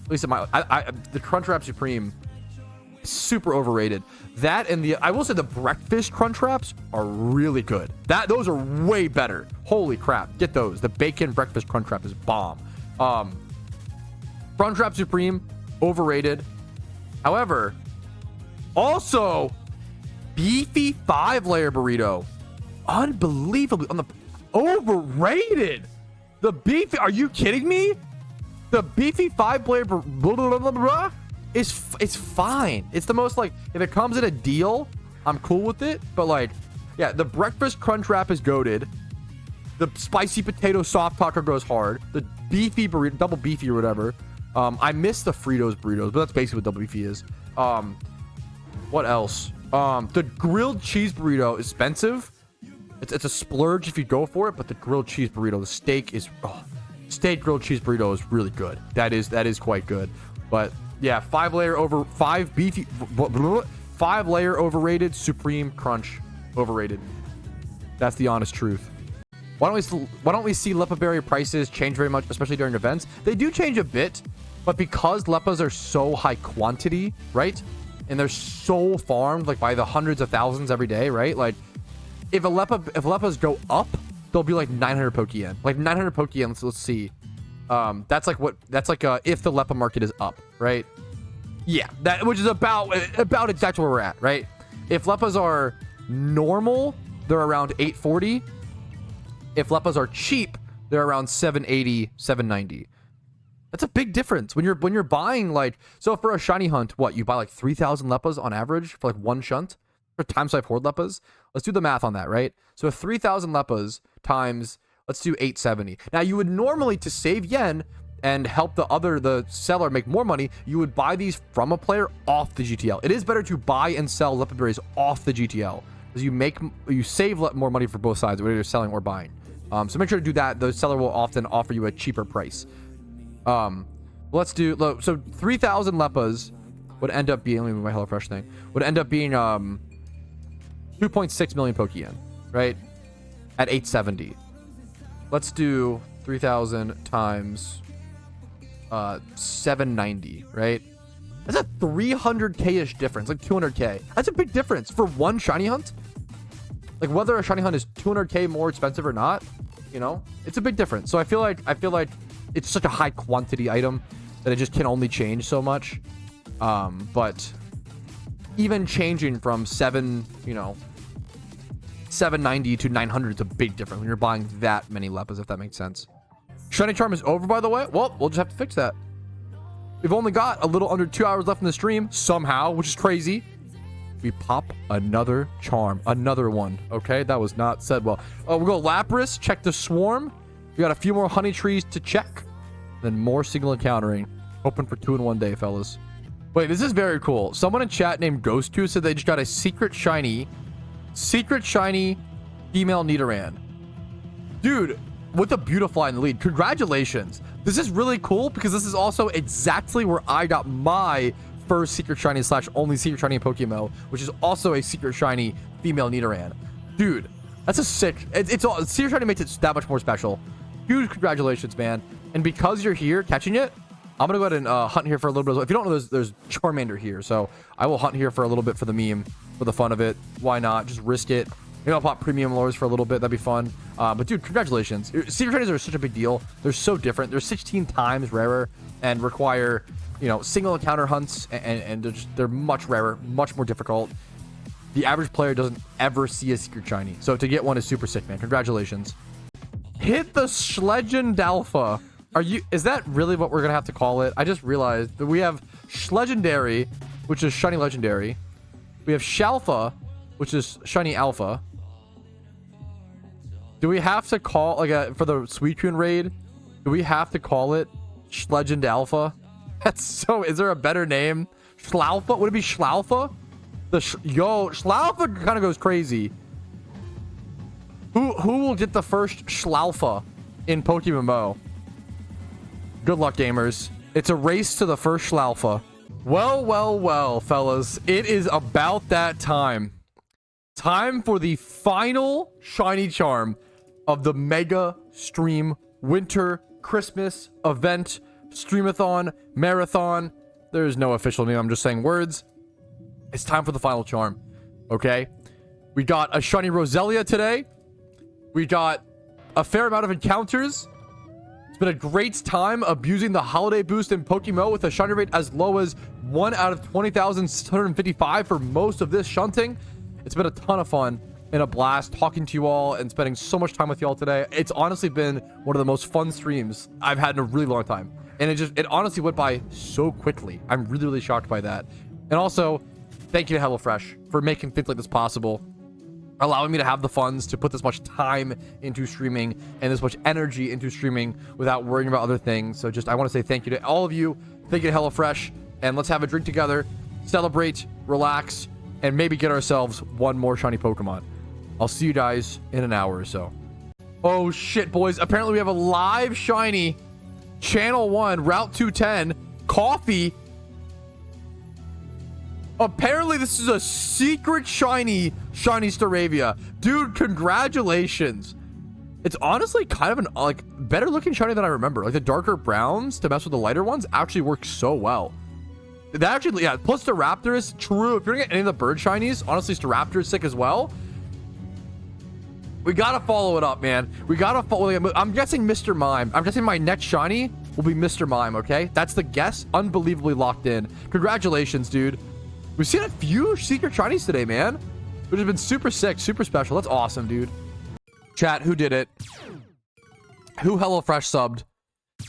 At least in the Crunchwrap Supreme, super overrated. That and I will say the breakfast Crunchwraps are really good. Those are way better. Holy crap, get those. The bacon breakfast Crunchwrap is bomb. Crunchwrap Supreme, overrated. However, also beefy 5-layer burrito, unbelievably overrated. The beefy, are you kidding me? The beefy 5-layer it's fine. It's the most, like, if it comes in a deal, I'm cool with it. But like, yeah, the breakfast Crunchwrap is goated. The spicy potato soft taco goes hard. The beefy burrito, double beefy or whatever. I miss the Fritos burritos, but that's basically what double beefy is. What else? The grilled cheese burrito is expensive. It's a splurge if you go for it, but the grilled cheese burrito, the steak grilled cheese burrito is really good. That is quite good. But yeah, 5-layer overrated. Supreme Crunch overrated. That's the honest truth. Why don't we see Leppa berry prices change very much, especially during events? They do change a bit, but because Leppas are so high quantity, right? And they're so farmed like by the hundreds of thousands every day, right? Like if Leppas go up, they'll be like 900 Pokeyen. Like 900 Pokeyen, let's see. That's like if the Leppa market is up, right? Yeah, which is about exactly where we're at, right? If Leppas are normal, they're around 840. If Leppas are cheap, they're around 780, 790. That's a big difference when you're buying, like, so for a shiny hunt, what, you buy like 3,000 Leppas on average for like one shunt for times 5 horde Leppas. Let's do the math on that, right? So 3,000 Leppas times, let's do 870. Now you would normally, to save yen and help the seller make more money, you would buy these from a player off the GTL. It is better to buy and sell Leppa berries off the GTL because you save more money for both sides, whether you're selling or buying. So make sure to do that. The seller will often offer you a cheaper price. Let's do, so 3,000 Leppas would end up being, let me move my HelloFresh thing, would end up being 2.6 million Pokeyen, right? At 870. Let's do 3,000 times 790, right? That's a 300k-ish difference, like 200k. That's a big difference for one shiny hunt. Like whether a shiny hunt is 200k more expensive or not, you know, it's a big difference. So I feel like it's such a high quantity item that it just can only change so much. But even changing from 790 to 900 is a big difference when you're buying that many Leppas, if that makes sense. Shiny Charm is over, by the way. Well, we'll just have to fix that. We've only got a little under 2 hours left in the stream somehow, which is crazy. We pop another charm, another one. Okay, that was not said well. We'll go Lapras, check the swarm. We got a few more honey trees to check, then more single encountering. Open for 2 in 1 day, fellas. Wait, this is very cool. Someone in chat named Ghost2 said they just got a secret shiny female Nidoran. Dude, with a Beautifly in the lead. Congratulations. This is really cool because this is also exactly where I got my first secret shiny / only secret shiny in PokeMMO, which is also a secret shiny female Nidoran. Dude, that's a sick. It's all secret shiny makes it that much more special. Huge congratulations, man. And because you're here catching it, I'm gonna go ahead and hunt here for a little bit. If you don't know, there's Charmander here, so I will hunt here for a little bit for the meme, for the fun of it. Why not? Just risk it. Maybe I'll pop premium lures for a little bit. That'd be fun. But dude, congratulations. Secret shinies are such a big deal. They're so different. They're 16 times rarer and require, you know, single encounter hunts, and they're much rarer, much more difficult. The average player doesn't ever see a secret shiny, so to get one is super sick, man. Congratulations. Hit the Schlegendalpha. Is that really what we're gonna have to call it? I just realized that we have Schlegendary, which is shiny legendary. We have Shlalpha, which is shiny alpha. Do we have to call, like, for the Suicune raid, do we have to call it Schlegendalpha? That's so, is there a better name? Shlalpha? Would it be Shlalpha? Yo, Shlalpha kind of goes crazy. Who will get the first Shlalpha in PokeMMO? Good luck, gamers. It's a race to the first Shlalpha. Well, fellas. It is about that time. Time for the final shiny charm of the Mega Stream Winter Christmas event, Streamathon, Marathon. There's no official name. I'm just saying words. It's time for the final charm. Okay? We got a shiny Roselia today. We got a fair amount of encounters. It's been a great time abusing the holiday boost in PokeMMO with a shiny rate as low as 1 out of 20,655 for most of this shunting. It's been a ton of fun and a blast talking to you all and spending so much time with you all today. It's honestly been one of the most fun streams I've had in a really long time. And it honestly went by so quickly. I'm really, really shocked by that. And also, thank you to HelloFresh for making things like this possible, allowing me to have the funds to put this much time into streaming and this much energy into streaming without worrying about other things. So I want to say thank you to all of you. Thank you to HelloFresh, and let's have a drink together, celebrate, relax, and maybe get ourselves one more shiny Pokemon. I'll see you guys in an hour or so. Oh shit, boys. Apparently we have a live shiny Channel 1 Route 210 Coffee. Apparently this is a secret shiny Staravia. Dude, congratulations. It's honestly kind of an like better looking shiny than I remember. Like the darker browns to mess with the lighter ones actually work so well. That actually, yeah, plus the Raptor is true. If you're gonna get any of the bird shinies, honestly Staraptor is sick as well. We gotta follow it up, man. We gotta follow it. I'm guessing Mr. Mime. I'm guessing my next shiny will be Mr. Mime, okay? That's the guess. Unbelievably locked in. Congratulations, dude. We've seen a few secret shinies today, man, which has been super sick, super special. That's awesome, dude. Chat, who did it? Who HelloFresh subbed?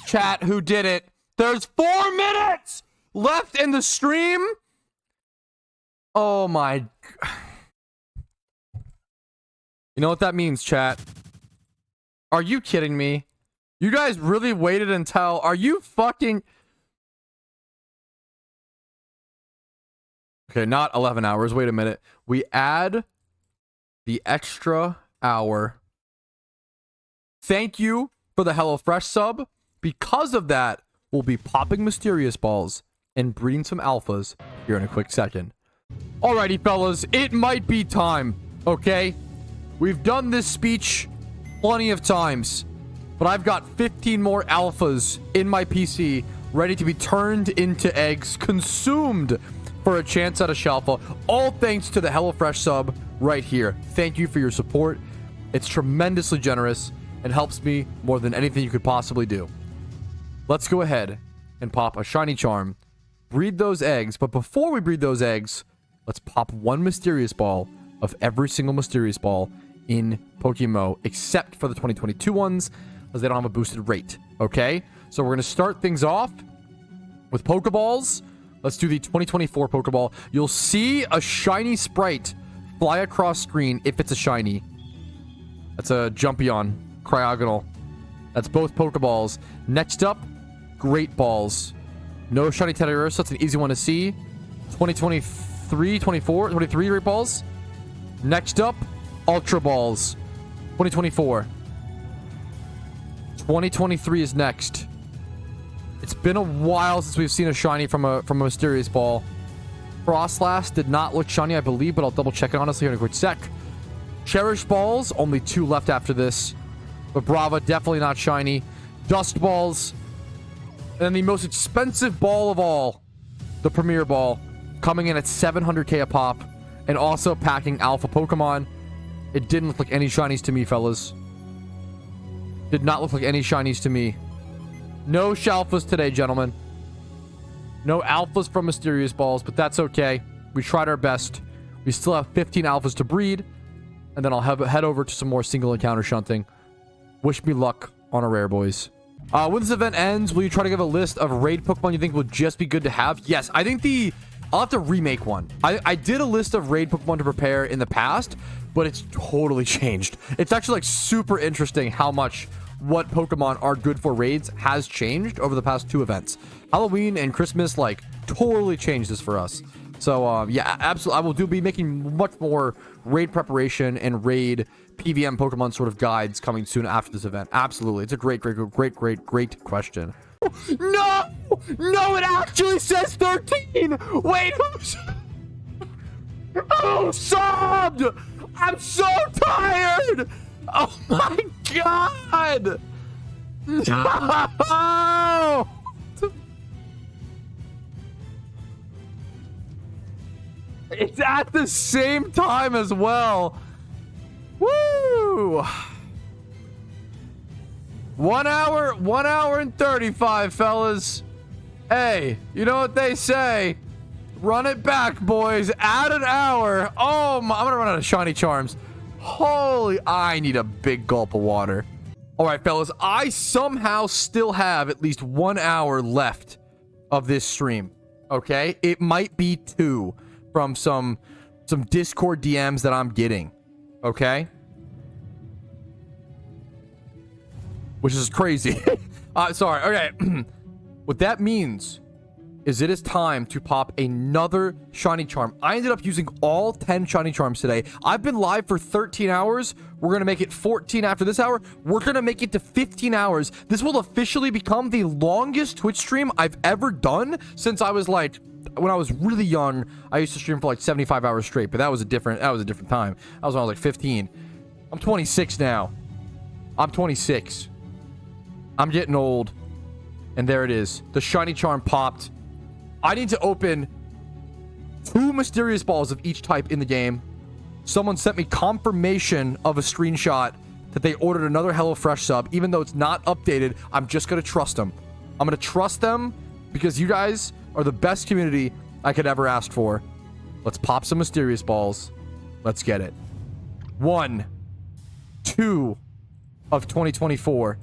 Chat, who did it? There's 4 minutes left in the stream. Oh my. You know what that means, chat? Are you kidding me? You guys really waited until... Are you fucking... Okay, not 11 hours. Wait a minute. We add the extra hour. Thank you for the HelloFresh sub. Because of that, we'll be popping Mysterious Balls and breeding some alphas here in a quick second. Alrighty, fellas. It might be time, okay? We've done this speech plenty of times, but I've got 15 more alphas in my PC ready to be turned into eggs, consumed for a chance at a Shlalpha. All thanks to the HelloFresh sub right here. Thank you for your support. It's tremendously generous and helps me more than anything you could possibly do. Let's go ahead and pop a shiny charm, breed those eggs, but before we breed those eggs, let's pop one mysterious ball of every single mysterious ball in PokeMMO, except for the 2022 ones, as they don't have a boosted rate, okay? So we're going to start things off with Pokeballs. Let's do the 2024 Pokeball. You'll see a shiny sprite fly across screen if it's a shiny. That's a Jumpion, Cryogonal. That's both Pokeballs. Next up, Great Balls. No shiny Teddiursa, so that's an easy one to see. 2023, 24, 23 Great Balls. Next up, Ultra Balls. 2024. 2023 is next. It's been a while since we've seen a shiny from a mysterious ball. Frostlass did not look shiny, I believe, but I'll double check it honestly in a quick sec. Cherish Balls, only 2 left after this. But Brava, definitely not shiny. Dust Balls. And then the most expensive ball of all, the Premier Ball, coming in at 700k a pop, and also packing Alpha Pokemon. It didn't look like any shinies to me, fellas. Did not look like any shinies to me. No Shlalphas today, gentlemen. No alphas from mysterious balls, but that's okay. We tried our best. We still have 15 alphas to breed, and then I'll head over to some more single encounter shunting. Wish me luck on a rare, boys. When this event ends, will you try to give a list of raid Pokemon you think would just be good to have? Yes, I think I'll have to remake one. I did a list of raid Pokemon to prepare in the past, but it's totally changed. It's actually like super interesting how much what Pokemon are good for raids has changed over the past 2 events. Halloween and Christmas like totally changed this for us. So yeah, absolutely, I will be making much more raid preparation and raid PVM Pokemon sort of guides coming soon after this event. Absolutely, it's a great question. No, it actually says 13. Wait, oh, sobbed. I'm so tired. Oh my god. No. It's at the same time as well. Woo! 1 hour and 35, fellas. Hey, you know what they say? Run it back, boys. Add an hour. Oh, I'm gonna run out of shiny charms. Holy, I need a big gulp of water. All right, fellas, I somehow still have at least 1 hour left of this stream. Okay, it might be 2 from some Discord DMs that I'm getting. Okay, which is crazy. Sorry. Okay. What that means is it is time to pop another shiny charm. I ended up using all 10 shiny charms today. I've been live for 13 hours. We're going to make it 14 after this hour. We're going to make it to 15 hours. This will officially become the longest Twitch stream I've ever done since I was like, when I was really young, I used to stream for like 75 hours straight, but that was a different time. That was when I was like 15. I'm 26 now. I'm 26. I'm getting old. And there it is. The shiny charm popped. I need to open 2 mysterious balls of each type in the game. Someone sent me confirmation of a screenshot that they ordered another HelloFresh sub. Even though it's not updated, I'm just going to trust them. I'm going to trust them because you guys are the best community I could ever ask for. Let's pop some mysterious balls. Let's get it. 1, 2 of 2024.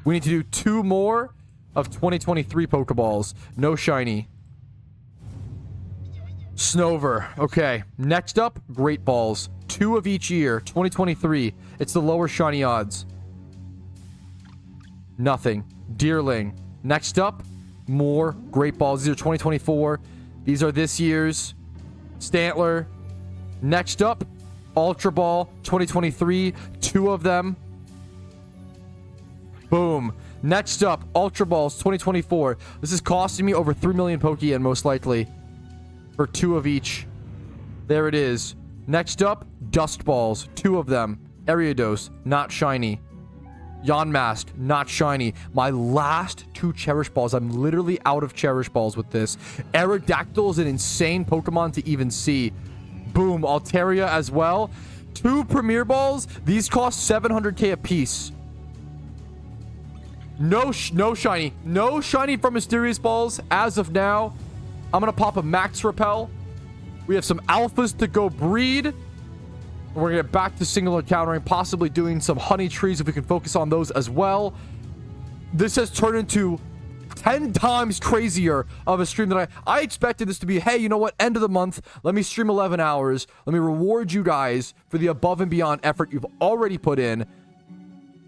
We need to do 2 more of 2023 Pokeballs. No shiny. Snover. Okay. Next up, Great Balls. 2 of each year. 2023. It's the lower shiny odds. Nothing. Deerling. Next up, more Great Balls. These are 2024. These are this year's. Stantler. Next up, Ultra Ball. 2023. 2 of them. Boom. Next up, Ultra Balls 2024. This is costing me over 3 million Pokeyen, most likely. For 2 of each. There it is. Next up, Dust Balls. 2 of them. Ariados, not shiny. Yonmask, not shiny. My last 2 Cherish Balls. I'm literally out of Cherish Balls with this. Aerodactyl is an insane Pokemon to even see. Boom. Boom. Altaria as well. 2 Premier Balls. These cost 700k a piece. No shiny. No shiny from Mysterious Balls as of now. I'm going to pop a Max Repel. We have some alphas to go breed. We're going to get back to single encountering, possibly doing some honey trees if we can focus on those as well. This has turned into 10 times crazier of a stream than I expected this to be. Hey, you know what? End of the month. Let me stream 11 hours. Let me reward you guys for the above and beyond effort you've already put in.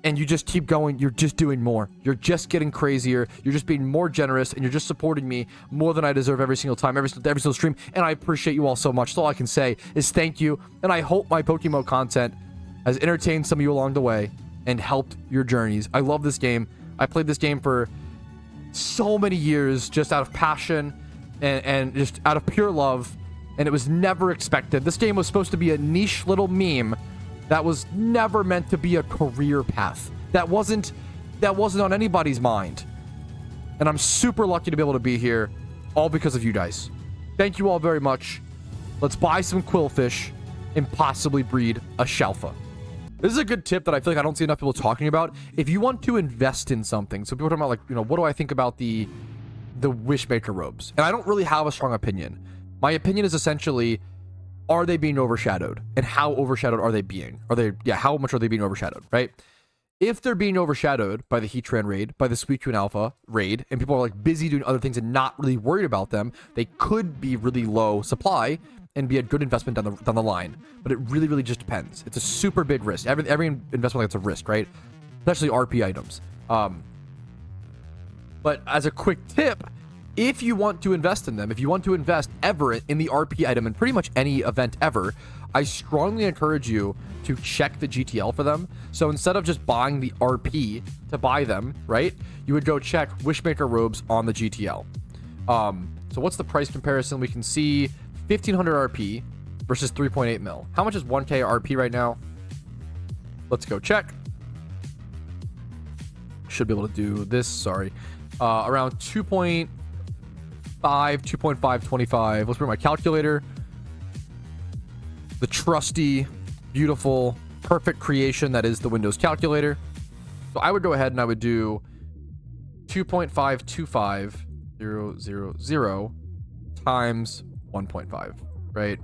And you just keep going. You're just doing more. You're just getting crazier. You're just being more generous, and you're just supporting me more than I deserve every single time, every single stream. And I appreciate you all so much. So all I can say is thank you. And I hope my PokeMMO content has entertained some of you along the way and helped your journeys. I love this game. I played this game for so many years just out of passion and just out of pure love. And it was never expected. This game was supposed to be a niche little meme that was never meant to be a career path. That wasn't on anybody's mind. And I'm super lucky to be able to be here, all because of you guys. Thank you all very much. Let's buy some Quillfish and possibly breed a Shlalpha. This is a good tip that I feel like I don't see enough people talking about. If you want to invest in something, so people are talking about, like, you know, what do I think about the Wishmaker robes? And I don't really have a strong opinion. My opinion is essentially, are they being overshadowed? And how overshadowed are they being? How much are they being overshadowed, right? If they're being overshadowed by the Heatran raid, by the Suicune Alpha raid, and people are like busy doing other things and not really worried about them, they could be really low supply and be a good investment down the line. But it really, really just depends. It's a super big risk. Every investment like it's a risk, right? Especially RP items. But as a quick tip, if you want to invest in them, if you want to invest ever in the RP item in pretty much any event ever, I strongly encourage you to check the GTL for them. So instead of just buying the RP to buy them, right, you would go check Wishmaker robes on the GTL. So what's the price comparison? We can see 1500 RP versus 3.8 mil. How much is 1k RP right now? Let's go check. Should be able to do this, sorry. Around 2.5, 2.525. Let's bring my calculator. The trusty, beautiful, perfect creation that is the Windows calculator. So I would go ahead and I would do 2.525000 times 1.5, right?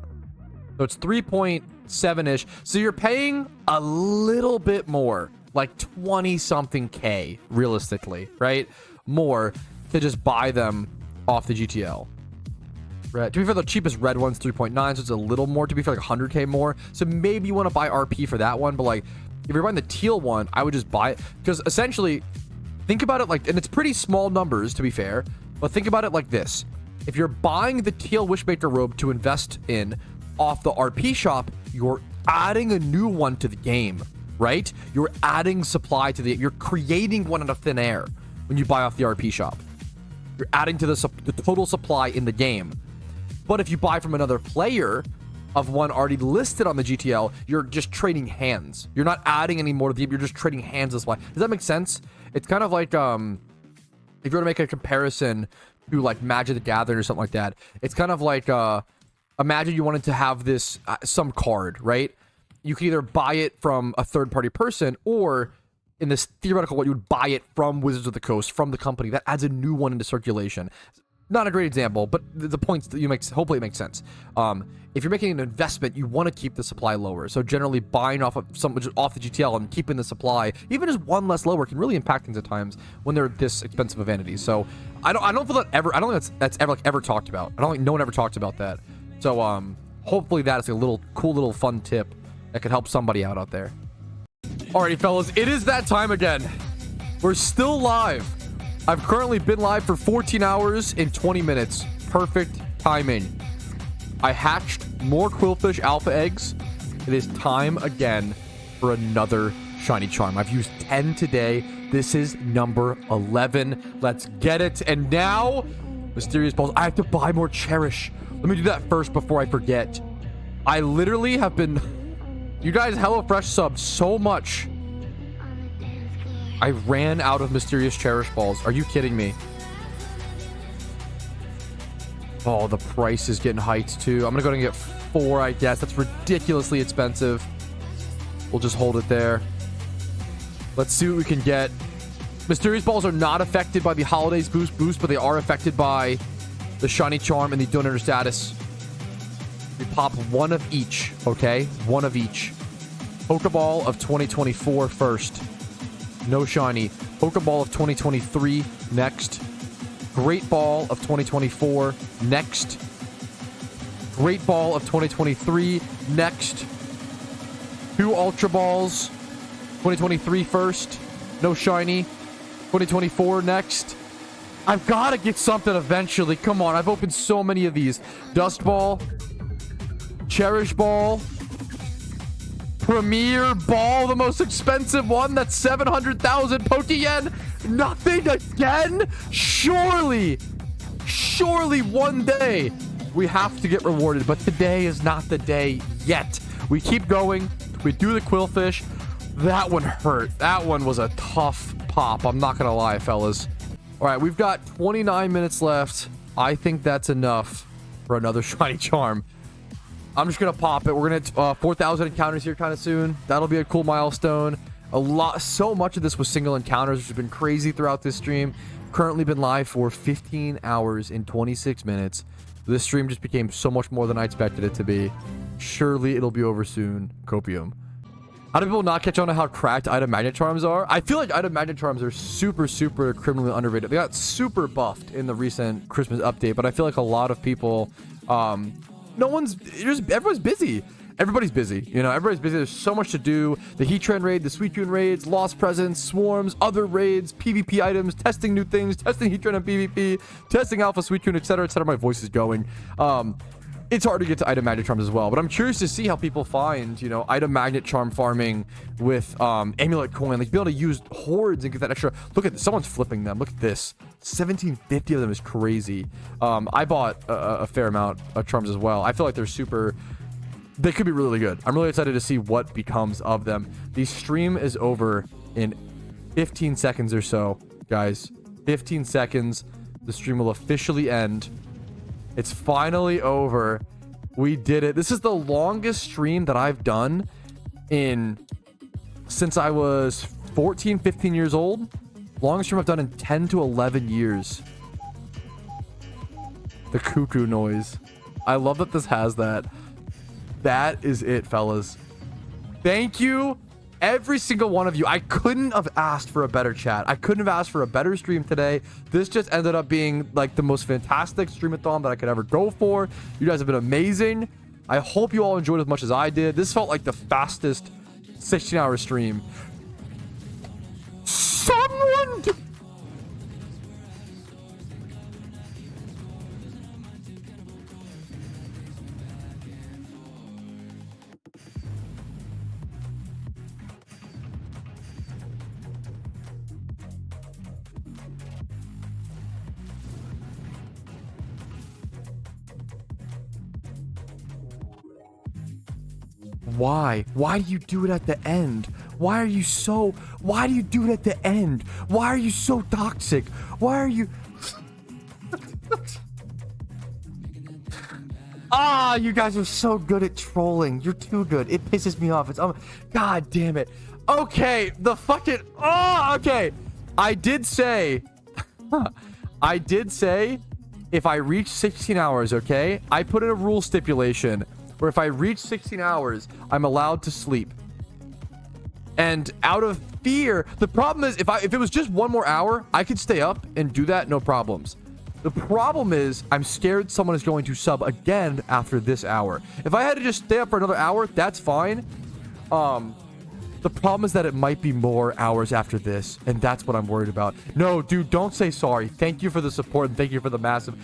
So it's 3.7-ish. So you're paying a little bit more, like 20 something K realistically, right? More to just buy them off the GTL. Right. To be fair, the cheapest red one's 3.9, so it's a little more. To be fair, like 100k more. So maybe you want to buy RP for that one, but like if you're buying the teal one, I would just buy it because essentially, think about it like, and it's pretty small numbers to be fair, but think about it like this: if you're buying the teal Wishmaker robe to invest in off the RP shop, you're adding a new one to the game, right? You're adding supply to you're creating one out of thin air when you buy off the RP shop. You're adding to the total supply in the game. But if you buy from another player of one already listed on the GTL, you're just trading hands. You're not adding any more to the game. You're just trading hands of supply. Does that make sense? It's kind of like if you were to make a comparison to like Magic the Gathering or something like that. It's kind of like imagine you wanted to have this some card, right? You could either buy it from a third-party person, or in this theoretical way, you would buy it from Wizards of the Coast, from the company. That adds a new one into circulation. Not a great example, but the points that you make, hopefully it makes sense. If you're making an investment, you want to keep the supply lower. So generally buying off of off the GTL and keeping the supply, even just one less lower, can really impact things at times when they're this expensive of entities. So I don't feel that ever, I don't think that's ever talked about. I don't think no one ever talked about that. So hopefully that is a little cool little fun tip that could help somebody out there. Alrighty, fellas, it is that time again. We're still live. I've currently been live for 14 hours and 20 minutes. Perfect timing. I hatched more Quillfish alpha eggs. It is time again for another shiny charm. I've used 10 today. This is number 11. Let's get it. And now, Mysterious Balls. I have to buy more Cherish. Let me do that first before I forget. I literally have been... You guys HelloFresh subbed so much. I ran out of Mysterious Cherish Balls. Are you kidding me? Oh, the price is getting hiked too. I'm gonna go ahead and get 4, I guess. That's ridiculously expensive. We'll just hold it there. Let's see what we can get. Mysterious balls are not affected by the holidays boost, but they are affected by the shiny charm and the donator status. We pop one of each, okay? One of each. Pokeball of 2024 first. No shiny. Pokeball of 2023 next. Great Ball of 2024 next. Great Ball of 2023 next. 2 Ultra Balls 2023 first. No shiny. 2024 next. I've got to get something eventually. Come on, I've opened so many of these. Dust Ball. Cherish Ball. Premier Ball, the most expensive one. That's 700,000 Pokeyen. Nothing again? Surely one day we have to get rewarded. But today is not the day yet. We keep going. We do the Quillfish. That one hurt. That one was a tough pop. I'm not going to lie, fellas. All right, we've got 29 minutes left. I think that's enough for another shiny charm. I'm just going to pop it. We're going to 4,000 encounters here kind of soon. That'll be a cool milestone. So much of this was single encounters, which has been crazy throughout this stream. Currently been live for 15 hours and 26 minutes. This stream just became so much more than I expected it to be. Surely it'll be over soon. Copium. How do people not catch on to how cracked item magnet charms are? I feel like item magnet charms are super criminally underrated. They got super buffed in the recent Christmas update, but I feel like a lot of people, everyone's busy. Everybody's busy. You know, everybody's busy. There's so much to do. The Heat Trend raid, the Sweet June raids, Lost Presents, Swarms, other raids, PvP items, testing new things, testing Heat Trend and PvP, testing Alpha, Sweet June, etc., etc. My voice is going. It's hard to get to item magnet charms as well, but I'm curious to see how people find, you know, item magnet charm farming with amulet coin. Like, be able to use hordes and get that extra. Look at this. Someone's flipping them. Look at this. 1750 of them is crazy. I bought a fair amount of charms as well. I feel like they could be really good. I'm really excited to see what becomes of them. The stream is over in 15 seconds or so, guys. 15 seconds. The stream will officially end. It's finally over. We did it. This is the longest stream that I've done since I was 14, 15 years old. Longest stream I've done in 10 to 11 years. The cuckoo noise. I love that this has that. That is it, fellas. Thank you, every single one of you. I couldn't have asked for a better chat. I couldn't have asked for a better stream today. This just ended up being like the most fantastic streamathon that I could ever go for. You guys have been amazing. I hope you all enjoyed as much as I did. This felt like the fastest 16-hour stream. Someone... Why? Why do you do it at the end? Why do you do it at the end? Why are you so toxic? Why are you... You guys are so good at trolling. You're too good. It pisses me off. It's God damn it. Okay, okay. I did say if I reach 16 hours, okay? I put in a rule stipulation where if I reach 16 hours, I'm allowed to sleep. And out of fear, the problem is if it was just one more hour, I could stay up and do that, no problems. The problem is I'm scared someone is going to sub again after this hour. If I had to just stay up for another hour, that's fine. The problem is that it might be more hours after this, and that's what I'm worried about. No, dude, don't say sorry. Thank you for the support, and thank you for the massive...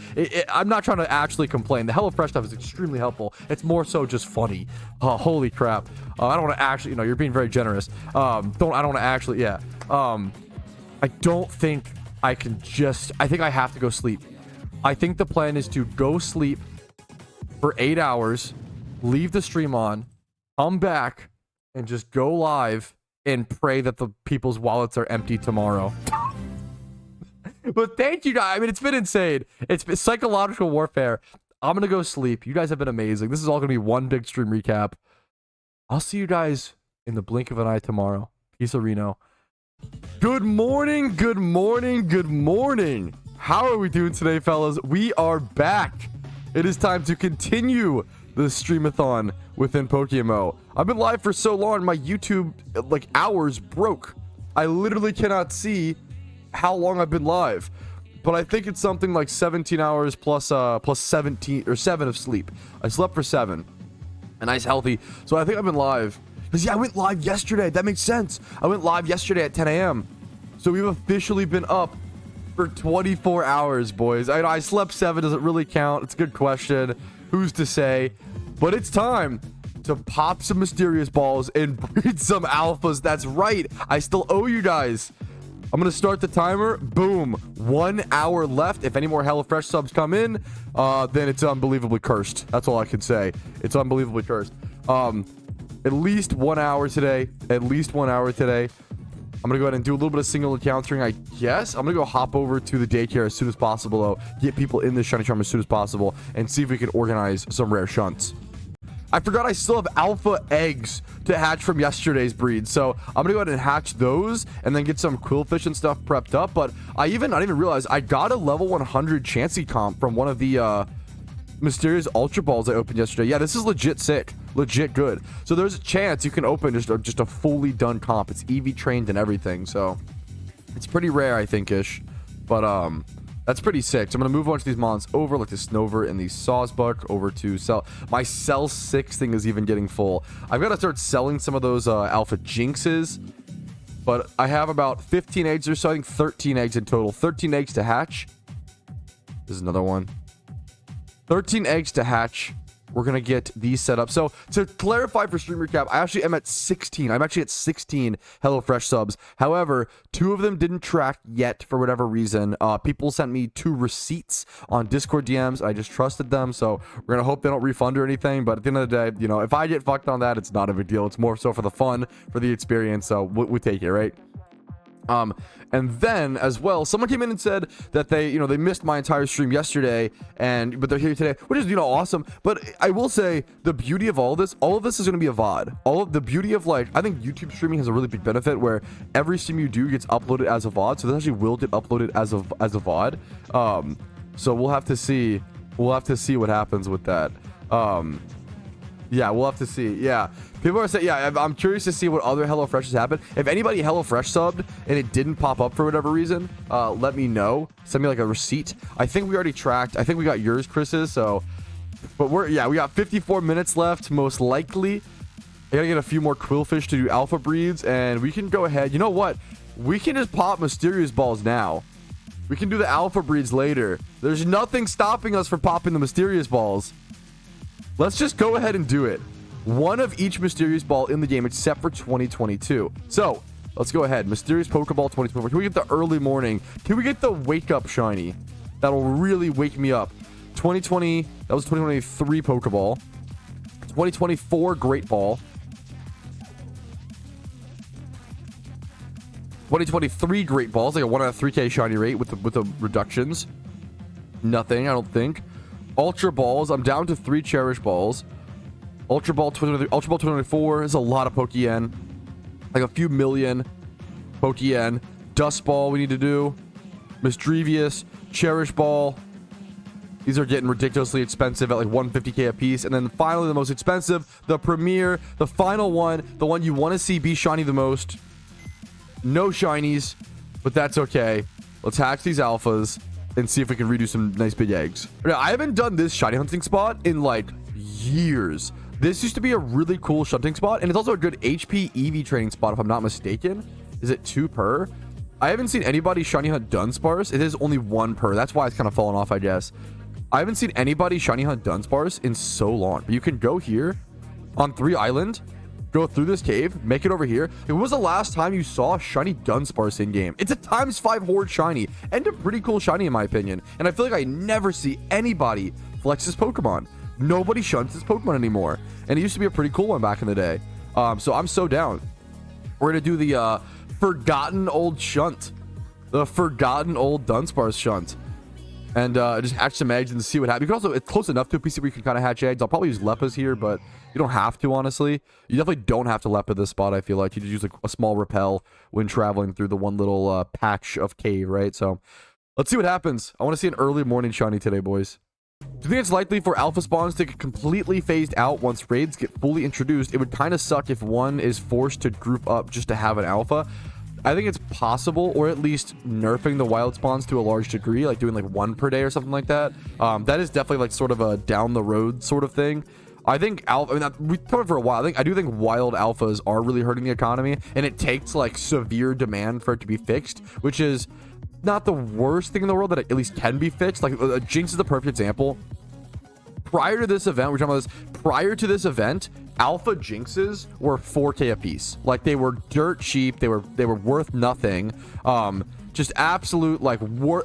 I'm not trying to actually complain. The HelloFresh stuff is extremely helpful. It's more so just funny. Holy crap. I don't want to actually... You know, you're being very generous. I don't want to actually... Yeah. I don't think I can just... I think I have to go sleep. I think the plan is to go sleep for 8 hours, leave the stream on, come back, and just go live and pray that the people's wallets are empty tomorrow. But thank you guys. I mean, it's been insane. It's been psychological warfare. I'm gonna go sleep. You guys have been amazing. This is all gonna be one big stream recap. I'll see you guys in the blink of an eye tomorrow. Peace, Reno. Good morning, good morning, good morning. How are we doing today, fellas? We are back. It is time to continue the Streamathon within PokeMMO. I've been live for so long, my YouTube like hours broke. I literally cannot see how long I've been live, but I think it's something like 17 hours plus 17 or 7 of sleep. I slept for 7, a nice healthy. So I think I've been live because yeah, I went live yesterday. That makes sense. I went live yesterday at 10 a.m. So we've officially been up for 24 hours, boys. I slept 7. Does it really count? It's a good question. Who's to say? But it's time to pop some mysterious balls and breed some alphas. That's right. I still owe you guys. I'm going to start the timer. Boom. 1 hour left. If any more HelloFresh subs come in, then it's unbelievably cursed. That's all I can say. It's unbelievably cursed. At least 1 hour today. At least 1 hour today. I'm going to go ahead and do a little bit of single encountering, I guess. I'm going to go hop over to the daycare as soon as possible, though. Get people in the shiny charm as soon as possible and see if we can organize some rare shunts. I forgot I still have alpha eggs to hatch from yesterday's breed. So I'm going to go ahead and hatch those and then get some quillfish and stuff prepped up. But I not even realized I got a level 100 Chansey comp from one of the mysterious ultra balls I opened yesterday. Yeah, this is legit sick. Legit good. So there's a chance you can open just a fully done comp. It's EV trained and everything. So it's pretty rare, I think-ish. But that's pretty sick. So I'm going to move a bunch of these mons over, like the Snover and the Sawsbuck, over to sell. My Cell 6 thing is even getting full. I've got to start selling some of those alpha Jynxes. But I have about 15 eggs or so. I think 13 eggs in total. 13 eggs to hatch. This is another one. 13 eggs to hatch. We're going to get these set up. So to clarify for stream recap, I actually am at 16. I'm actually at 16 HelloFresh subs. However, 2 of them didn't track yet for whatever reason. People sent me 2 receipts on Discord DMs. I just trusted them. So we're going to hope they don't refund or anything. But at the end of the day, you know, if I get fucked on that, it's not a big deal. It's more so for the fun, for the experience. So we take it, right? And then as well, someone came in and said that they missed my entire stream yesterday, but they're here today, which is, awesome. But I will say the beauty of all of this is going to be a VOD. All of the beauty of, like, I think YouTube streaming has a really big benefit where every stream you do gets uploaded as a VOD. So this actually will get uploaded as a VOD. So we'll have to see what happens with that. Yeah, we'll have to see. Yeah. People are saying, yeah, I'm curious to see what other HelloFreshes happen. If anybody HelloFresh subbed and it didn't pop up for whatever reason, let me know. Send me like a receipt. I think we already tracked. I think we got yours, Chris's. So, but we got 54 minutes left, most likely. I gotta get a few more quillfish to do alpha breeds, and we can go ahead. You know what? We can just pop mysterious balls now. We can do the alpha breeds later. There's nothing stopping us from popping the mysterious balls. Let's just go ahead and do it. One of each mysterious ball in the game except for 2022. So let's go ahead. Mysterious Pokeball 2024. Can we get the early morning? Can we get the wake up shiny? That'll really wake me up. 2020, that was 2023 Pokeball. 2024 Great Ball. 2023 Great Balls, like a 1 out of 3K shiny rate with the reductions. Nothing, I don't think. Ultra Balls, I'm down to 3 Cherish Balls. Ultra Ball 2024 is a lot of Pokeyen. Like a few million Pokeyen. Dust Ball we need to do. Misdrevious. Cherish Ball. These are getting ridiculously expensive at like 150k a piece. And then finally the most expensive, the premier, the final one, the one you want to see be shiny the most. No shinies, but that's okay. Let's hatch these alphas and see if we can redo some nice big eggs. Now, I haven't done this shiny hunting spot in like years. This used to be a really cool shunting spot, and it's also a good HP EV training spot if I'm not mistaken. Is it 2 per? I haven't seen anybody shiny hunt Dunsparce. It is only 1 per. That's why it's kind of fallen off, I guess. I haven't seen anybody shiny hunt Dunsparce in so long. But you can go here on 3 Island, go through this cave, make it over here. It was the last time you saw shiny Dunsparce in game. It's a ×5 horde shiny and a pretty cool shiny in my opinion. And I feel like I never see anybody flex this Pokemon. Nobody shunts this Pokemon anymore. And it used to be a pretty cool one back in the day. So I'm so down. We're going to do the forgotten old shunt. The forgotten old Dunsparce shunt. and just hatch some eggs and see what happens. You can also, it's close enough to a PC where you can kind of hatch eggs. I'll probably use Leppas here, but you don't have to, honestly. You definitely don't have to Leppa this spot, I feel like. You just use like a small repel when traveling through the one little patch of cave, right? So let's see what happens. I want to see an early morning shiny today, boys. Do you think it's likely for alpha spawns to get completely phased out once raids get fully introduced? It would kind of suck if one is forced to group up just to have an alpha. I think it's possible, or at least nerfing the wild spawns to a large degree, like doing like 1 per day or something like that. That is definitely like sort of a down the road sort of thing. I think alpha, I mean, we've talked for a while. I do think wild alphas are really hurting the economy, and it takes like severe demand for it to be fixed, which is not the worst thing in the world, that it at least can be fixed. Like Jynx is the perfect example. Prior to this event, we're talking about this. Prior to this event, alpha Jynxes were 4K a piece. Like they were dirt cheap. They were worth nothing. Just absolute like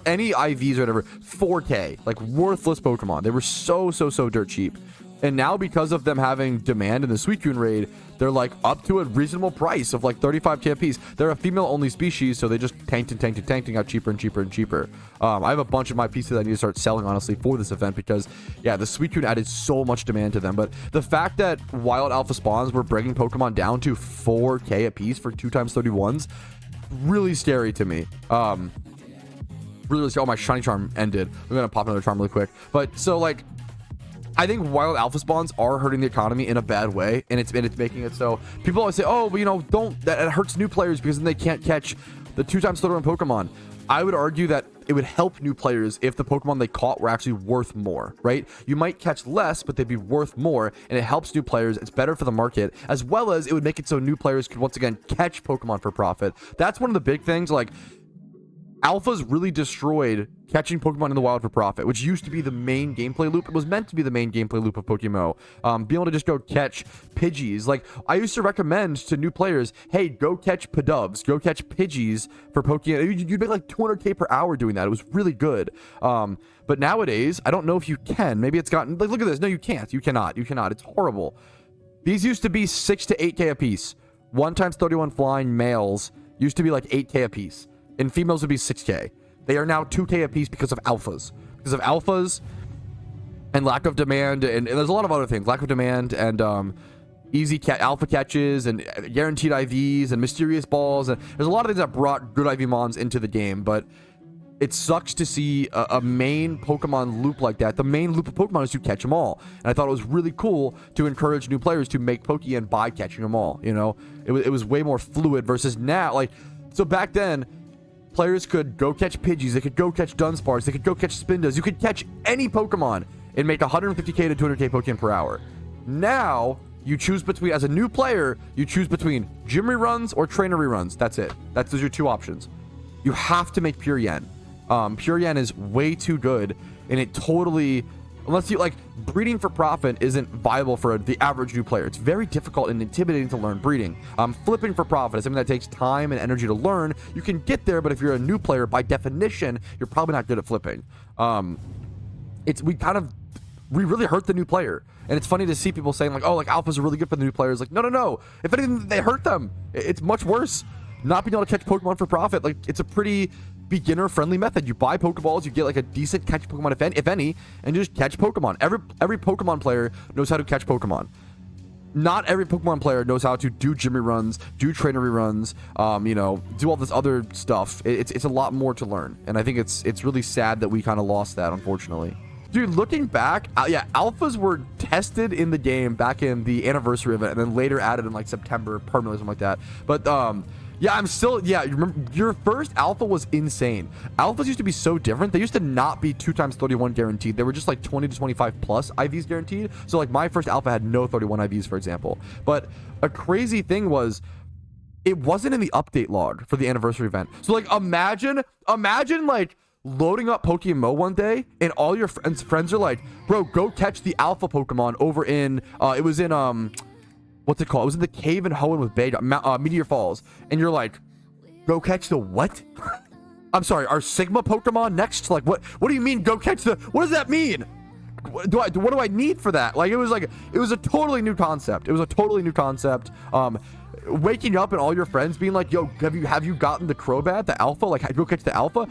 any IVs or whatever, 4K, like worthless Pokemon. They were so dirt cheap. And now, because of them having demand in the Suicune raid, they're like up to a reasonable price of like 35K a piece. They're a female-only species, so they just tanked and got cheaper and cheaper and cheaper. I have a bunch of my pieces that I need to start selling, honestly, for this event because, yeah, the Suicune added so much demand to them. But the fact that wild alpha spawns were bringing Pokemon down to 4K a piece for 2x31s, really scary to me. Really scary. Oh, my shiny charm ended. I'm gonna pop another charm really quick. But so like, I think wild alpha spawns are hurting the economy in a bad way, and it's making it so people always say, oh, but you know, that it hurts new players because then they can't catch the 2x31 Pokemon. I would argue that it would help new players if the Pokemon they caught were actually worth more, right? You might catch less, but they'd be worth more, and it helps new players. It's better for the market, as well as it would make it so new players could once again catch Pokemon for profit. That's one of the big things. Like, alphas really destroyed catching Pokemon in the wild for profit, which used to be the main gameplay loop. It was meant to be the main gameplay loop of PokeMMO. Being able to just go catch Pidgeys. Like, I used to recommend to new players, hey, go catch Pidubs, go catch Pidgeys for Pokemon. You'd make like 200K per hour doing that. It was really good. But nowadays, I don't know if you can. Maybe it's gotten, like, look at this. No, you can't. You cannot. It's horrible. These used to be 6 to 8K a piece. 1x31 flying males used to be like 8K a piece. And females would be 6K. They are now 2K a piece because of alphas. Because of alphas and lack of demand. And there's a lot of other things. Lack of demand and easy alpha catches and guaranteed IVs and mysterious balls. And there's a lot of things that brought good IV mons into the game. But it sucks to see a main Pokemon loop like that. The main loop of Pokemon is to catch them all. And I thought it was really cool to encourage new players to make Pokemon by catching them all. You know, it was way more fluid versus now. Like, so back then, players could go catch Pidgeys, they could go catch Dunsparce, they could go catch Spindas. You could catch any Pokemon and make 150K to 200K Pokemon per hour. Now, you choose between, as a new player, you choose between gym reruns or trainer reruns. That's it. Those are your two options. You have to make Pure Yen. Pure Yen is way too good, and it totally, unless you like, breeding for profit isn't viable for the average new player. It's very difficult and intimidating to learn breeding. Flipping for profit is something that takes time and energy to learn. You can get there, but if you're a new player, by definition, you're probably not good at flipping. We really hurt the new player. And it's funny to see people saying like, oh, like alphas are really good for the new players. Like, no. If anything, they hurt them. It's much worse. Not being able to catch Pokemon for profit. Like, it's a pretty beginner friendly method. You buy Pokeballs, you get like a decent catch Pokemon if any, and you just catch Pokemon. Every Pokemon player knows how to catch Pokemon. Not every Pokemon player knows how to do gym reruns, do trainer reruns, you know, do all this other stuff. It's a lot more to learn, and I think it's really sad that we kind of lost that, unfortunately. Dude, looking back, yeah, alphas were tested in the game back in the anniversary event, and then later added in like September permanently, something like that. But yeah, you remember, your first alpha was insane. Alphas used to be so different. They used to not be 2x31 guaranteed. They were just like 20 to 25 plus IVs guaranteed. So like my first alpha had no 31 IVs, for example. But a crazy thing was, it wasn't in the update log for the anniversary event. So like, imagine like loading up PokeMMO one day and all your friends are like, bro, go catch the alpha Pokemon over in, it was in, what's it called? It was in the cave in Hoenn with Bay, Meteor Falls. And you're like, go catch the what? I'm sorry, are Sigma Pokemon next? Like, what do you mean go catch the, what does that mean? What do I need for that? Like, it was a totally new concept. Waking up and all your friends being like, yo, have you gotten the Crobat, the alpha? Like, go catch the alpha?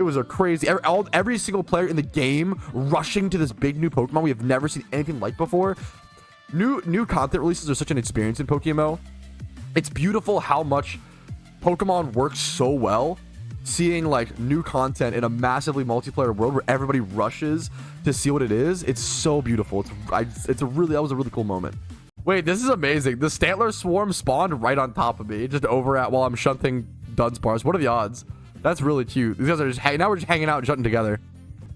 It was a crazy, every single player in the game rushing to this big new Pokemon we have never seen anything like before. New content releases are such an experience in PokeMMO. It's beautiful how much Pokemon works so well. Seeing like new content in a massively multiplayer world where everybody rushes to see what it is, it's so beautiful. That was a really cool moment. Wait, this is amazing. The Stantler Swarm spawned right on top of me, just over at while I'm shunting Dunsparce. What are the odds? That's really cute. These guys are just now we're just hanging out and shunting together.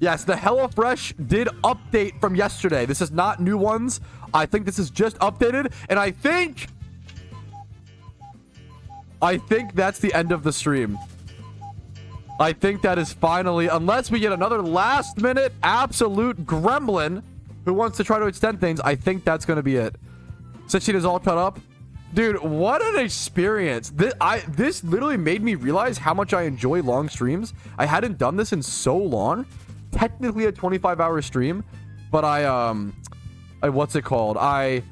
Yes, the HelloFresh did update from yesterday. This is not new ones. I think this is just updated, and I think that's the end of the stream. I think that is finally, unless we get another last minute absolute gremlin who wants to try to extend things, I think that's going to be it. Sachita is all cut up. Dude, what an experience. This literally made me realize how much I enjoy long streams. I hadn't done this in so long. Technically a 25-hour stream, but what's it called? I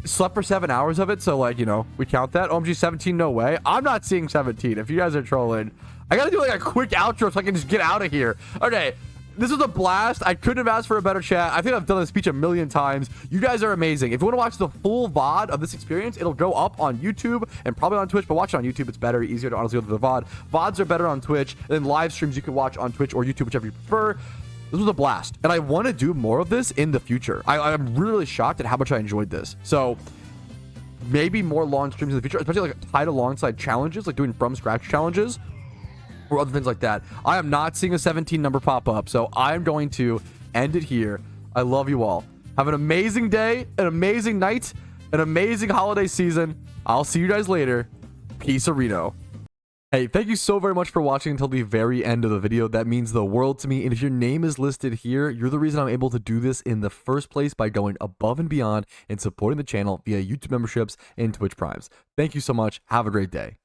slept for 7 hours of it, so like, you know, we count that. OMG 17, no way. I'm not seeing 17. If you guys are trolling, I gotta do like a quick outro so I can just get out of here. Okay, this was a blast. I couldn't have asked for a better chat. I think I've done this speech a million times. You guys are amazing. If you want to watch the full VOD of this experience, it'll go up on YouTube and probably on Twitch, but watch it on YouTube. It's better, easier to honestly go to the VOD. VODs are better on Twitch, and then live streams you can watch on Twitch or YouTube, whichever you prefer. This was a blast, and I want to do more of this in the future. I'm really shocked at how much I enjoyed this. So maybe more long streams in the future, especially like tied alongside challenges, like doing from scratch challenges or other things like that. I am not seeing a 17 number pop up, so I'm going to end it here. I love you all. Have an amazing day, an amazing night, an amazing holiday season. I'll see you guys later. Peace, Reno. Hey, thank you so very much for watching until the very end of the video. That means the world to me. And if your name is listed here, you're the reason I'm able to do this in the first place by going above and beyond and supporting the channel via YouTube memberships and Twitch Primes. Thank you so much. Have a great day.